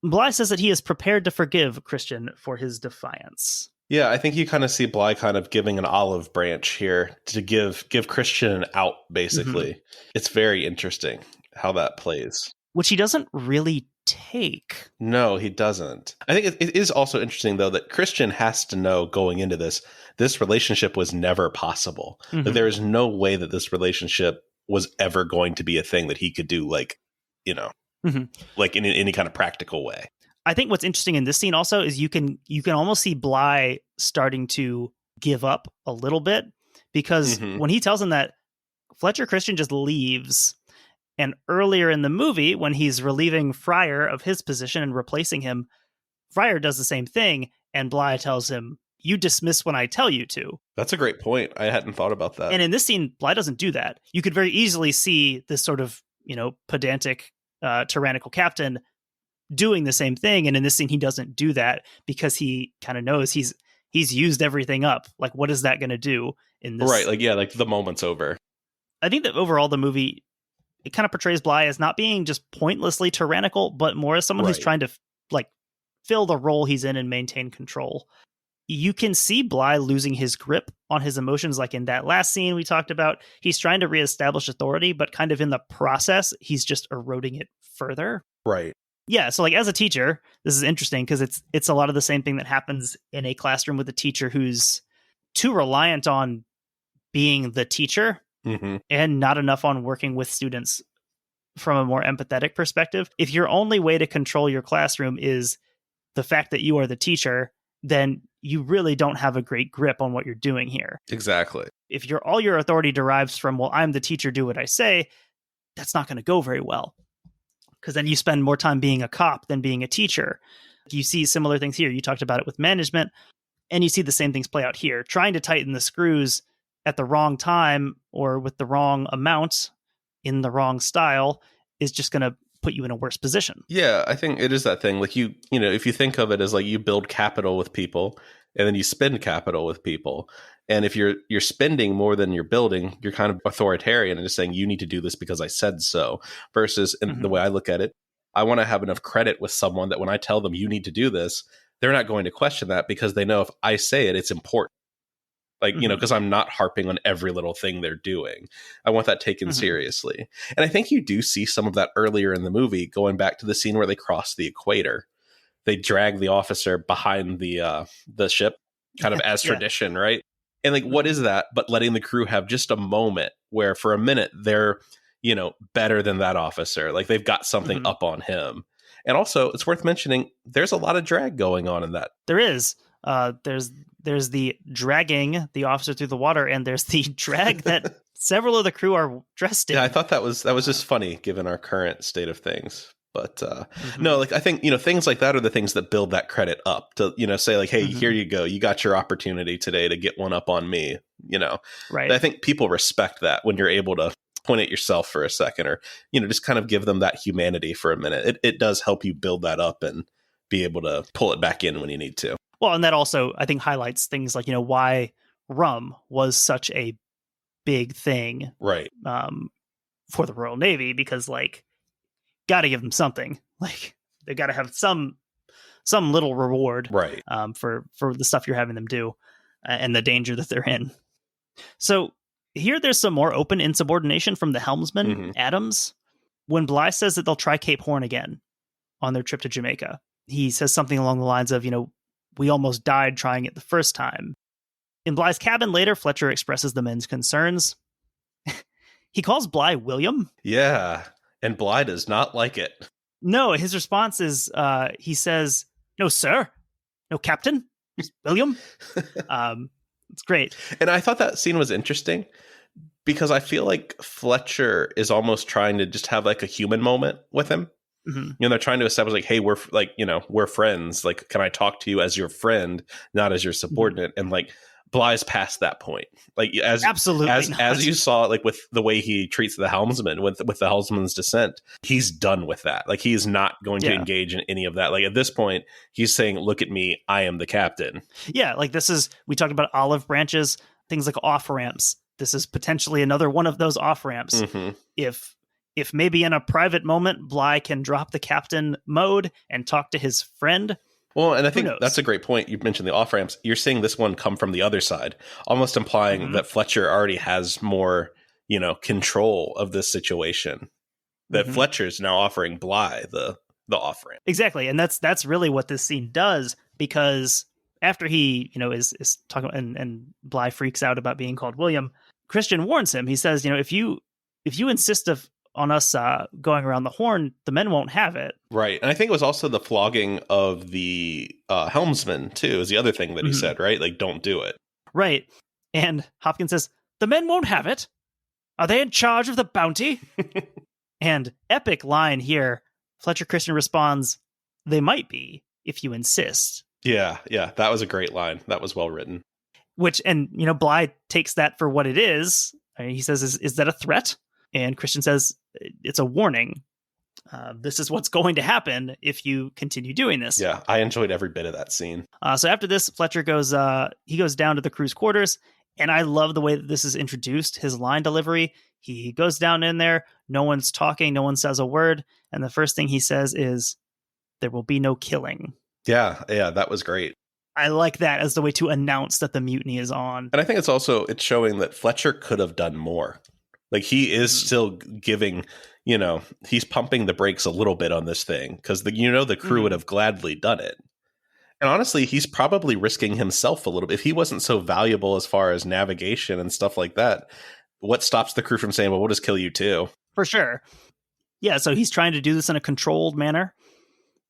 Bly says that he is prepared to forgive Christian for his defiance. Yeah, I think you kind of see Bly kind of giving an olive branch here to give Christian an out, basically. It's very interesting how that plays. Which he doesn't really take. No, he doesn't. I think it is also interesting, though, that Christian has to know going into this relationship was never possible. That there is no way that this relationship was ever going to be a thing that he could do, like, you know, like in any kind of practical way. I think what's interesting in this scene also is you can almost see Bly starting to give up a little bit, because when he tells him that, Fletcher Christian just leaves. And earlier in the movie, when he's relieving Fryer of his position and replacing him, Fryer does the same thing, and Bly tells him, "You dismiss when I tell you to." That's a great point. I hadn't thought about that. And in this scene, Bly doesn't do that. You could very easily see this sort of, pedantic, tyrannical captain doing the same thing. And in this scene, he doesn't do that because he kind of knows he's used everything up. Like, what is that going to do in this? Right. Like the moment's over. I think that overall the movie, it kind of portrays Bly as not being just pointlessly tyrannical, but more as someone who's trying to fill the role he's in and maintain control. You can see Bly losing his grip on his emotions. Like in that last scene we talked about, he's trying to reestablish authority, but kind of in the process, he's just eroding it further. Right. Yeah. So as a teacher, this is interesting because it's a lot of the same thing that happens in a classroom with a teacher who's too reliant on being the teacher and not enough on working with students from a more empathetic perspective. If your only way to control your classroom is the fact that you are the teacher, then you really don't have a great grip on what you're doing here. Exactly. If all your authority derives from, well, I'm the teacher, do what I say, that's not going to go very well. Because then you spend more time being a cop than being a teacher. You see similar things here. You talked about it with management, and you see the same things play out here. Trying to tighten the screws at the wrong time or with the wrong amount in the wrong style is just going to put you in a worse position. Yeah, I think it is that thing. Like if you think of it as like you build capital with people and then you spend capital with people. And if you're spending more than you're building, you're kind of authoritarian and just saying you need to do this because I said so. Versus in the way I look at it, I want to have enough credit with someone that when I tell them you need to do this, they're not going to question that because they know if I say it, it's important. Like, because I'm not harping on every little thing they're doing. I want that taken seriously. And I think you do see some of that earlier in the movie, going back to the scene where they cross the equator. They drag the officer behind the ship, kind of as tradition, right? And like, what is that but letting the crew have just a moment where for a minute they're, better than that officer. Like they've got something up on him. And also, it's worth mentioning, there's a lot of drag going on in that. There is. There's the dragging the officer through the water, and there's the drag that several of the crew are dressed in. Yeah, I thought that was just funny given our current state of things. But no, like I think, things like that are the things that build that credit up to, say like, hey, here you go. You got your opportunity today to get one up on me, Right. I think people respect that when you're able to point at yourself for a second or, just kind of give them that humanity for a minute. It does help you build that up and be able to pull it back in when you need to. Well, and that also, I think, highlights things like, why rum was such a big thing, right? For the Royal Navy, because got to give them something. Like they got to have some little reward, right? For the stuff you're having them do and the danger that they're in. So here, there's some more open insubordination from the helmsman, Adams, when Bly says that they'll try Cape Horn again on their trip to Jamaica. He says something along the lines of, we almost died trying it the first time. In Bly's cabin later, Fletcher expresses the men's concerns. He calls Bly William. Yeah, and Bly does not like it. No, his response is, he says, "No, sir. No, Captain. William." It's great. And I thought that scene was interesting because I feel like Fletcher is almost trying to just have like a human moment with him. They're trying to establish like, hey, we're friends. Like, can I talk to you as your friend, not as your subordinate? And like Bly's past that point. Like Absolutely as not. you saw, like with the way he treats the helmsman with the helmsman's descent, he's done with that. Like he's not going to engage in any of that. Like at this point, he's saying, "Look at me, I am the captain." Yeah, like we talked about olive branches, things like off ramps. This is potentially another one of those off ramps. Mm-hmm. If maybe in a private moment, Bly can drop the captain mode and talk to his friend. Well, and I think that's a great point. You mentioned the off ramps. You're seeing this one come from the other side, almost implying that Fletcher already has more, control of this situation. That Fletcher's now offering Bly the off ramp. Exactly, and that's really what this scene does, because after he is talking and Bly freaks out about being called William, Christian warns him. He says, if you insist on us going around the horn, the men won't have it. Right. And I think it was also the flogging of the helmsman, too, is the other thing that he said, right? Like, don't do it. Right. And Hopkins says, the men won't have it. Are they in charge of the bounty? And epic line here. Fletcher Christian responds, they might be, if you insist. Yeah. That was a great line. That was well written. Bly takes that for what it is. He says, is that a threat? And Christian says, it's a warning. This is what's going to happen if you continue doing this. Yeah, I enjoyed every bit of that scene. So after this, Fletcher goes down to the crew's quarters, and I love the way that this is introduced, his line delivery. He goes down in there, no one's talking, no one says a word, and the first thing he says is, there will be no killing. Yeah, that was great. I like that as the way to announce that the mutiny is on. And I think it's showing that Fletcher could have done more. Like he is still giving, he's pumping the brakes a little bit on this thing because the crew would have gladly done it. And honestly, he's probably risking himself a little bit. If he wasn't so valuable as far as navigation and stuff like that, what stops the crew from saying, well, we'll just kill you too? For sure. Yeah, so he's trying to do this in a controlled manner.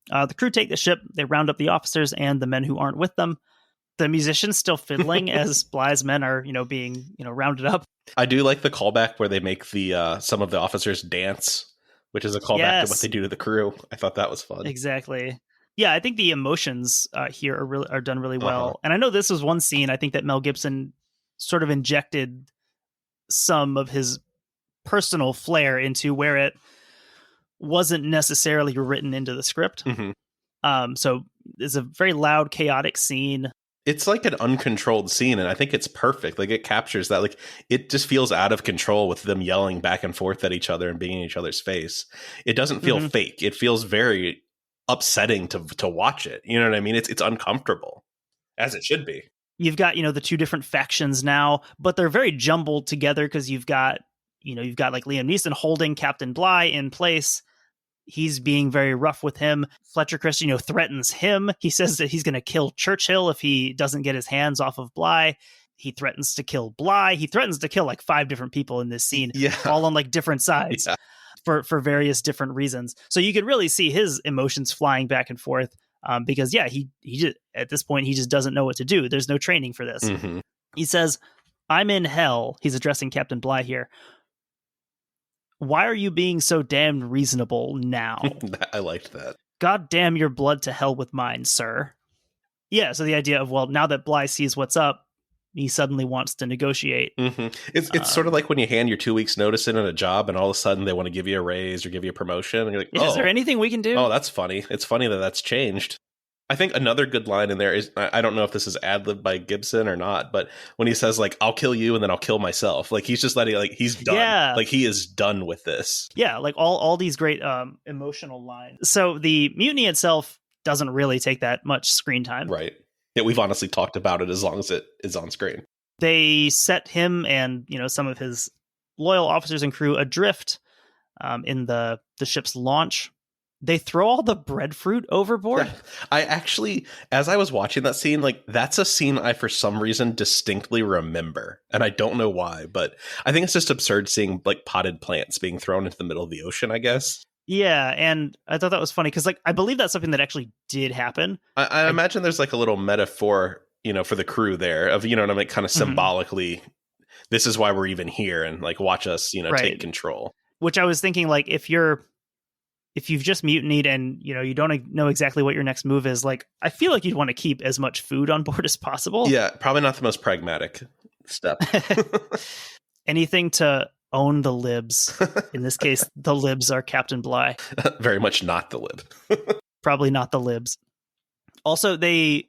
The crew take the ship. They round up the officers and the men who aren't with them. The musician's still fiddling as Bly's men are, being, rounded up. I do like the callback where they make the some of the officers dance, which is a callback to what they do to the crew. I thought that was fun. Exactly. Yeah, I think the emotions here are done really well. And I know this was one scene I think that Mel Gibson sort of injected some of his personal flair into where it wasn't necessarily written into the script. So it's a very loud, chaotic scene. It's like an uncontrolled scene, and I think it's perfect. Like it captures that. Like it just feels out of control with them yelling back and forth at each other and being in each other's face. It doesn't feel fake. It feels very upsetting to watch it. You know what I mean? It's uncomfortable, as it should be. You've got the two different factions now, but they're very jumbled together because you've got like Liam Neeson holding Captain Bly in place. He's being very rough with him. Fletcher Christian, threatens him. He says that he's going to kill Churchill if he doesn't get his hands off of Bly. He threatens to kill Bly. He threatens to kill like 5 different people in this scene, all on like different sides for various different reasons. So you can really see his emotions flying back and forth because, he just, at this point, he just doesn't know what to do. There's no training for this. He says, I'm in hell. He's addressing Captain Bly here. Why are you being so damned reasonable now? I liked that. God damn your blood to hell with mine, sir. Yeah, so the idea of, well, now that Bly sees what's up, he suddenly wants to negotiate. It's sort of like when you hand your 2 weeks notice in on a job and all of a sudden they want to give you a raise or give you a promotion. And you're like, is there anything we can do? Oh, that's funny. It's funny that that's changed. I think another good line in there is, I don't know if this is ad-libbed by Gibson or not, but when he says like, I'll kill you and then I'll kill myself, like he's just letting, like he's done. Yeah. Like he is done with this. Yeah, like all these great emotional lines. So the mutiny itself doesn't really take that much screen time. Right. Yeah, we've honestly talked about it as long as it is on screen. They set him and some of his loyal officers and crew adrift in the ship's launch. They throw all the breadfruit overboard. I actually, as I was watching that scene, like that's a scene I, for some reason, distinctly remember. And I don't know why, but I think it's just absurd seeing like potted plants being thrown into the middle of the ocean, I guess. Yeah. And I thought that was funny because like, I believe that's something that actually did happen. I imagine there's like a little metaphor, for the crew there of, what I mean, kind of symbolically, this is why we're even here and like watch us, take control. Which I was thinking like, if you're if you've just mutinied and you don't know exactly what your next move is, like I feel like you'd want to keep as much food on board as possible. Yeah, probably not the most pragmatic step. Anything to own the libs. In this case, the libs are Captain Bligh. Very much not the lib. Probably not the libs. Also, they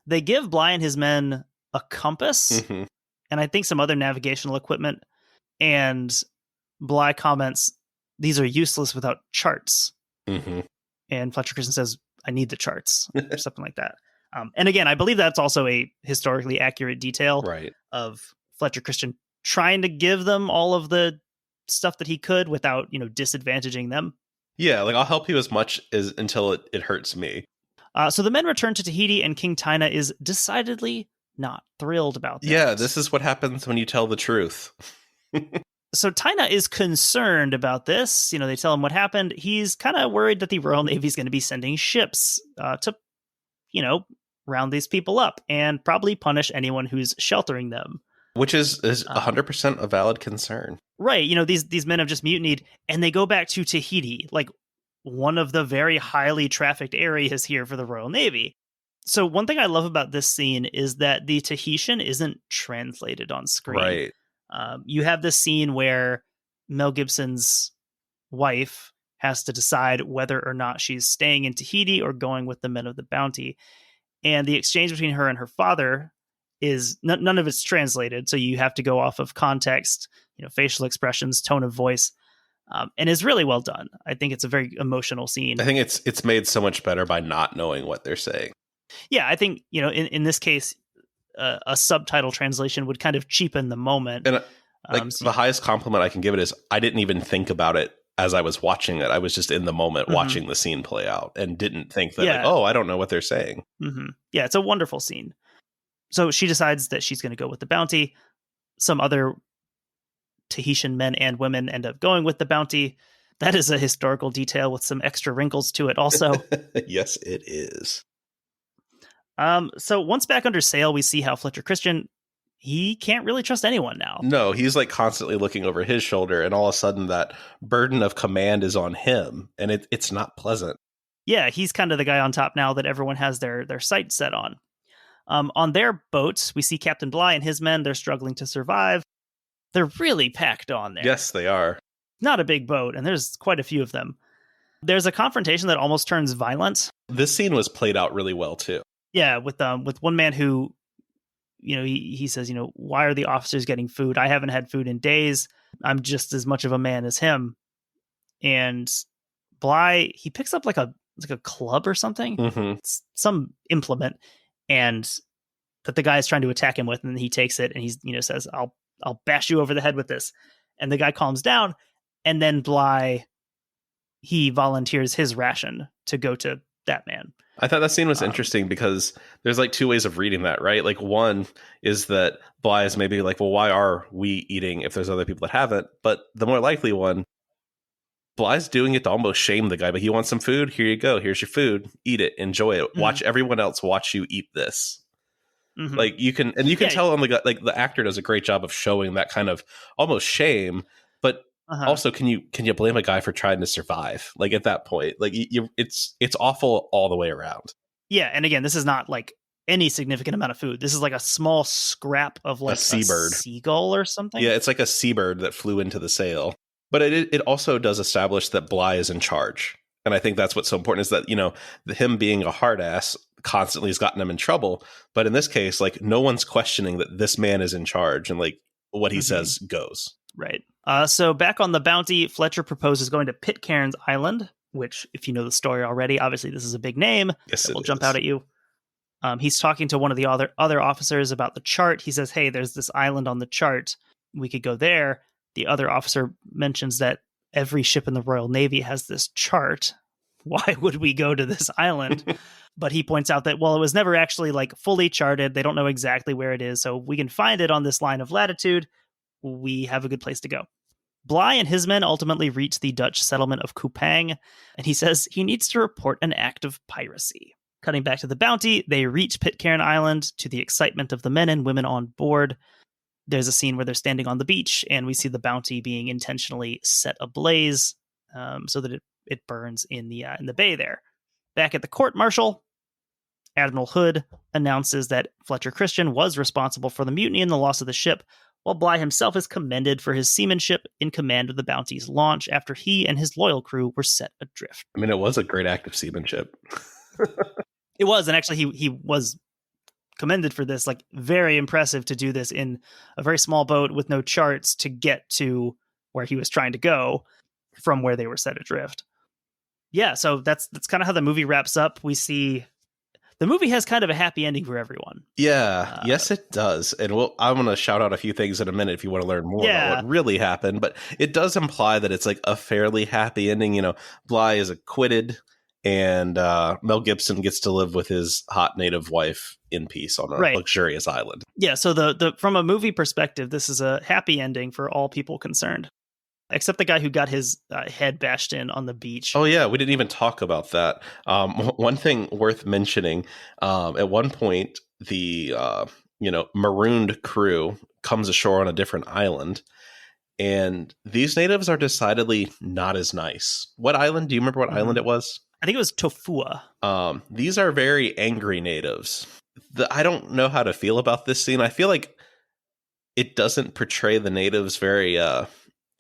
give Bligh and his men a compass, and I think some other navigational equipment. And Bligh comments, "These are useless without charts." And Fletcher Christian says, "I need the charts," or something like that. And again, I believe that's also a historically accurate detail of Fletcher Christian trying to give them all of the stuff that he could without, disadvantaging them. Yeah, like I'll help you as much as until it hurts me. So the men return to Tahiti, and King Taina is decidedly not thrilled about that. Yeah, this is what happens when you tell the truth. So Taina is concerned about this. They tell him what happened. He's kind of worried that the Royal Navy is going to be sending ships to, round these people up and probably punish anyone who's sheltering them. Which is 100% a valid concern. Right. These men have just mutinied, and they go back to Tahiti, like one of the very highly trafficked areas here for the Royal Navy. So one thing I love about this scene is that the Tahitian isn't translated on screen. Right. You have this scene where Mel Gibson's wife has to decide whether or not she's staying in Tahiti or going with the men of the Bounty. And the exchange between her and her father is none of it's translated. So you have to go off of context, facial expressions, tone of voice, and is really well done. I think it's a very emotional scene. I think it's made so much better by not knowing what they're saying. Yeah, I think, in this case, a subtitle translation would kind of cheapen the moment. And the highest compliment I can give it is I didn't even think about it as I was watching it. I was just in the moment watching the scene play out and didn't think that, I don't know what they're saying. Yeah, it's a wonderful scene. So she decides that she's going to go with the Bounty. Some other Tahitian men and women end up going with the Bounty. That is a historical detail with some extra wrinkles to it also. Yes, it is. So once back under sail, we see how Fletcher Christian, he can't really trust anyone now. No, he's like constantly looking over his shoulder, and all of a sudden that burden of command is on him, and it's not pleasant. Yeah, he's kind of the guy on top now that everyone has their sights set on. On their boats, we see Captain Bligh and his men. They're struggling to survive. They're really packed on there. Yes, they are. Not a big boat, and there's quite a few of them. There's a confrontation that almost turns violent. This scene was played out really well, too. Yeah, with one man who, he says, why are the officers getting food? I haven't had food in days. I'm just as much of a man as him. And Bligh, he picks up like a club or something, it's some implement, and that the guy is trying to attack him with, and he takes it and he's says, I'll bash you over the head with this. And the guy calms down, and then Bligh, he volunteers his ration to go to that man. I thought that scene was interesting because there's like two ways of reading that, right? Like one is that Bligh is maybe like, well, why are we eating if there's other people that haven't? But the more likely one, Bligh's doing it to almost shame the guy, but he wants some food. Here you go. Here's your food. Eat it. Enjoy it. Watch everyone else watch you eat this. Like you can tell on the actor does a great job of showing that kind of almost shame, but also can you blame a guy for trying to survive? Like at that point, like it's awful all the way around. Yeah, and again, this is not like any significant amount of food. This is like a small scrap of like a seabird, seagull or something. Yeah, it's like a seabird that flew into the sail. But it also does establish that Bligh is in charge. And I think that's what's so important is that, him being a hard ass constantly has gotten him in trouble. But in this case, like no one's questioning that this man is in charge and like what he says goes. Right. So back on the Bounty, Fletcher proposes going to Pitcairn's Island, which if you know the story already, obviously this is a big name. Yes, that will jump out at you. He's talking to one of the other officers about the chart. He says, hey, there's this island on the chart. We could go there. The other officer mentions that every ship in the Royal Navy has this chart. Why would we go to this island? But he points out that, well, it was never actually like fully charted. They don't know exactly where it is. So we can find it on this line of latitude. We have a good place to go. Bligh and his men ultimately reach the Dutch settlement of Kupang, and he says he needs to report an act of piracy. Cutting back to the Bounty, they reach Pitcairn Island to the excitement of the men and women on board. There's a scene where they're standing on the beach, and we see the Bounty being intentionally set ablaze so that it it burns in the bay there. Back at the court-martial, Admiral Hood announces that Fletcher Christian was responsible for the mutiny and the loss of the ship, while Bligh himself is commended for his seamanship in command of the Bounty's launch after he and his loyal crew were set adrift. I mean, it was a great act of seamanship. It was, and actually he was commended for this. Like, very impressive to do this in a very small boat with no charts to get to where he was trying to go from where they were set adrift. Yeah, so that's kind of how the movie wraps up. We see the movie has kind of a happy ending for everyone. Yeah, yes, it does. And I'm going to shout out a few things in a minute if you want to learn more about what really happened. But it does imply that it's like a fairly happy ending. You know, Bligh is acquitted, and Mel Gibson gets to live with his hot native wife in peace on a luxurious island. Yeah, so the from a movie perspective, this is a happy ending for all people concerned. Except the guy who got his head bashed in on the beach. Oh, yeah. We didn't even talk about that. One thing worth mentioning, at one point, the marooned crew comes ashore on a different island. And these natives are decidedly not as nice. What island? Do you remember what island it was? I think it was Tofua. These are very angry natives. I don't know how to feel about this scene. I feel like it doesn't portray the natives very...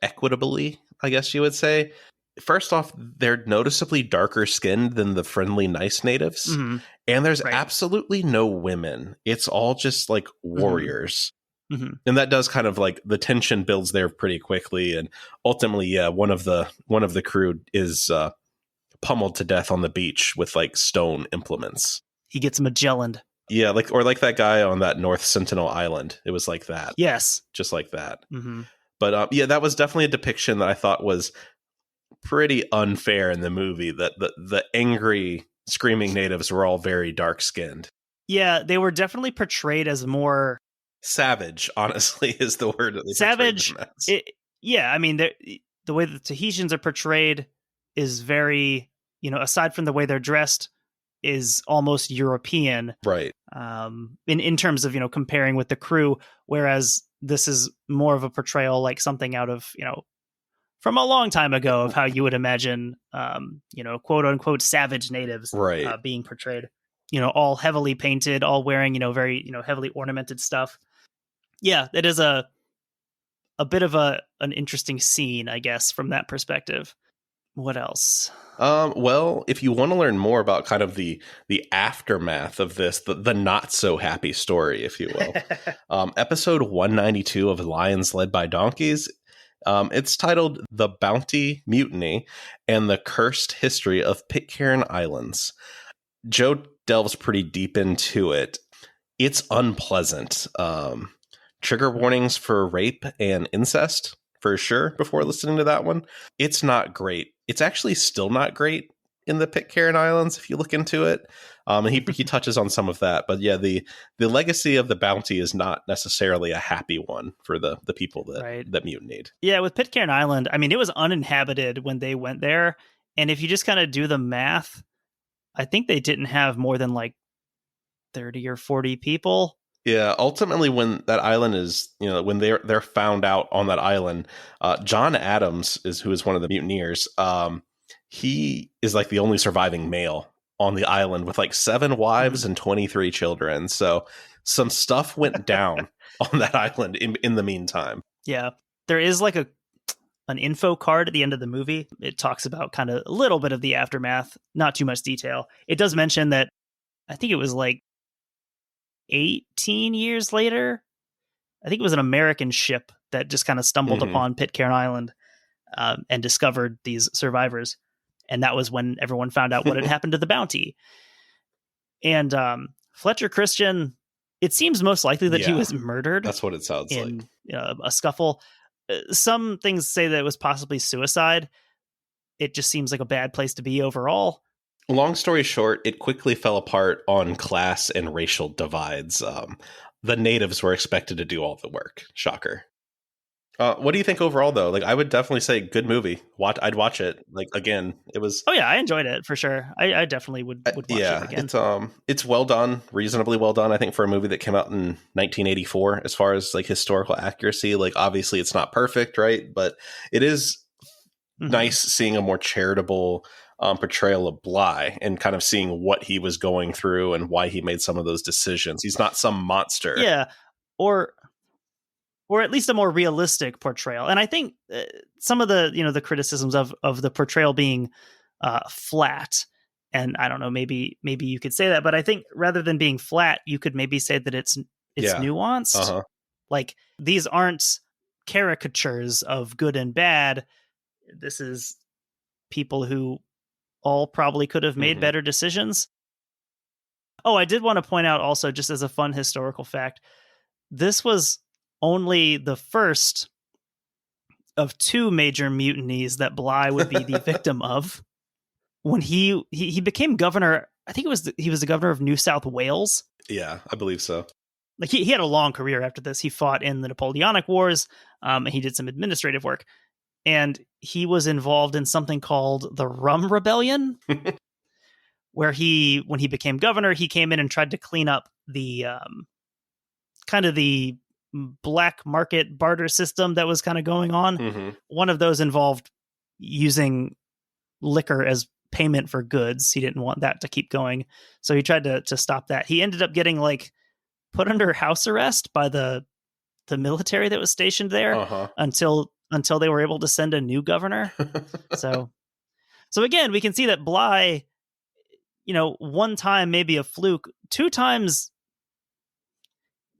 equitably, I guess you would say. First off, they're noticeably darker skinned than the friendly, nice natives. Mm-hmm. And there's absolutely no women. It's all just like warriors. Mm-hmm. And that does kind of like the tension builds there pretty quickly. And ultimately, one of the crew is pummeled to death on the beach with like stone implements. He gets Magellaned. Yeah, like that guy on that North Sentinel Island. It was like that. Yes. Just like that. Mm-hmm. But that was definitely a depiction that I thought was pretty unfair in the movie, that the angry, screaming natives were all very dark-skinned. Yeah, they were definitely portrayed as more... savage, honestly, is the word that they savage. Yeah, I mean, the way the Tahitians are portrayed is very, aside from the way they're dressed, is almost European. Right. In terms of, comparing with the crew, whereas this is more of a portrayal like something out of, from a long time ago of how you would imagine, quote unquote savage natives being portrayed, all heavily painted, all wearing, very, heavily ornamented stuff. Yeah, it is a bit of an interesting scene, I guess, from that perspective. What else? Well, if you want to learn more about kind of the aftermath of this, the not so happy story, if you will, episode 192 of Lions Led by Donkeys, it's titled "The Bounty Mutiny and the Cursed History of Pitcairn Islands." Joe delves pretty deep into it. It's unpleasant. Trigger warnings for rape and incest, for sure, before listening to that one. It's not great. It's actually still not great in the Pitcairn Islands if you look into it. And he touches on some of that. But yeah, the legacy of the bounty is not necessarily a happy one for the people that mutinied. Yeah, with Pitcairn Island, I mean, it was uninhabited when they went there. And if you just kind of do the math, I think they didn't have more than like 30 or 40 people. Yeah, ultimately, when that island is, when they're found out on that island, John Adams who is one of the mutineers. He is like the only surviving male on the island with like 7 wives and 23 children. So some stuff went down on that island in the meantime. Yeah, there is like an info card at the end of the movie. It talks about kind of a little bit of the aftermath, not too much detail. It does mention that I think it was like 18 years later, I think it was an American ship that just kind of stumbled upon Pitcairn Island and discovered these survivors. And that was when everyone found out what had happened to the bounty. And Fletcher Christian, it seems most likely that he was murdered. That's what it sounds like. In a scuffle. Some things say that it was possibly suicide. It just seems like a bad place to be overall. Long story short, it quickly fell apart on class and racial divides. The natives were expected to do all the work. Shocker. What do you think overall, though? Like, I would definitely say good movie. I'd watch it. Like, again, it was. Oh yeah, I enjoyed it for sure. I definitely would watch it again. It's well done, reasonably well done. I think for a movie that came out in 1984, as far as like historical accuracy, like obviously it's not perfect, right? But it is nice seeing a more charitable portrayal of Bly and kind of seeing what he was going through and why he made some of those decisions. He's not some monster. Yeah, or at least a more realistic portrayal. And I think some of the the criticisms of the portrayal being flat, and I don't know, maybe you could say that, but I think rather than being flat, you could maybe say that it's nuanced. Uh-huh. Like, these aren't caricatures of good and bad. This is people who all probably could have made better decisions. Oh, I did want to point out also, just as a fun historical fact, this was only the first of 2 major mutinies that Bly would be the victim of. When he became governor, I think he was the governor of New South Wales. Yeah, I believe so. Like, he had a long career after this. He fought in the Napoleonic Wars, and he did some administrative work. And he was involved in something called the Rum Rebellion, where when he became governor, he came in and tried to clean up the kind of the black market barter system that was kind of going on. One of those involved using liquor as payment for goods. He didn't want that to keep going, so he tried to stop that. He ended up getting put under house arrest by the military that was stationed there until they were able to send a new governor. so again, we can see that Bly, one time maybe a fluke, 2 times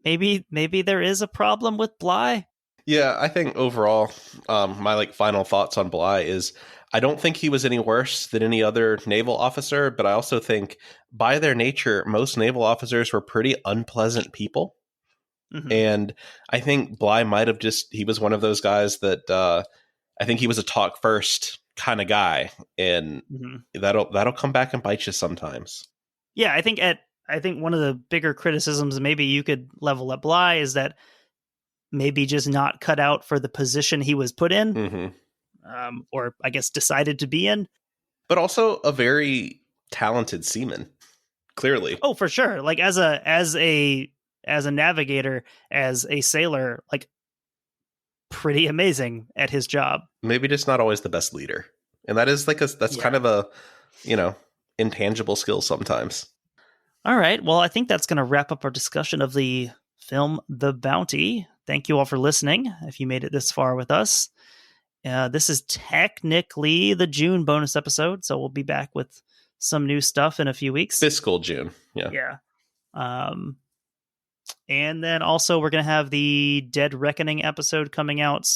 maybe there is a problem with Bly. Yeah, I think overall, my final thoughts on Bly is I don't think he was any worse than any other naval officer, but I also think by their nature, most naval officers were pretty unpleasant people. And I think Bly might have he was one of those guys that I think he was a talk first kind of guy, and that'll come back and bite you sometimes. Yeah, I think one of the bigger criticisms maybe you could level at Bly is that maybe just not cut out for the position he was put in, or I guess decided to be in. But also a very talented seaman, clearly. Oh, for sure. Like, as a navigator, as a sailor, pretty amazing at his job. Maybe just not always the best leader. And that is kind of a, intangible skill sometimes. All right. Well, I think that's going to wrap up our discussion of the film The Bounty. Thank you all for listening, if you made it this far with us. This is technically the June bonus episode, so we'll be back with some new stuff in a few weeks. Fiscal June. Yeah. Yeah. And then also we're going to have the Dead Reckoning episode coming out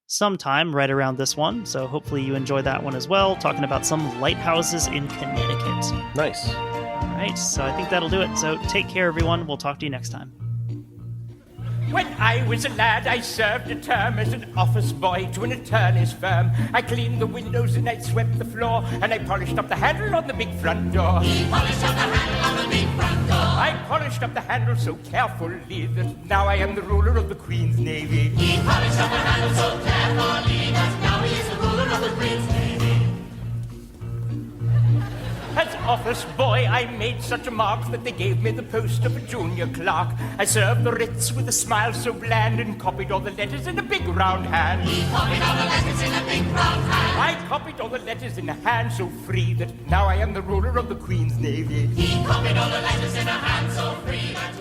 sometime right around this one. So hopefully you enjoy that one as well, talking about some lighthouses in Connecticut. Nice. All right. So I think that'll do it. So take care, everyone. We'll talk to you next time. When I was a lad, I served a term as an office boy to an attorney's firm. I cleaned the windows and I swept the floor, and I polished up the handle on the big front door. He polished up the handle on the big front door. I polished up the handle so carefully that now I am the ruler of the Queen's Navy. He polished up the handle so carefully that now he is the ruler of the Queen's Navy. As office boy, I made such a mark that they gave me the post of a junior clerk. I served the writs with a smile so bland and copied all the letters in a big round hand. He copied all the letters in a big round hand. I copied all the letters in a hand so free that now I am the ruler of the Queen's Navy. He copied all the letters in a hand so free that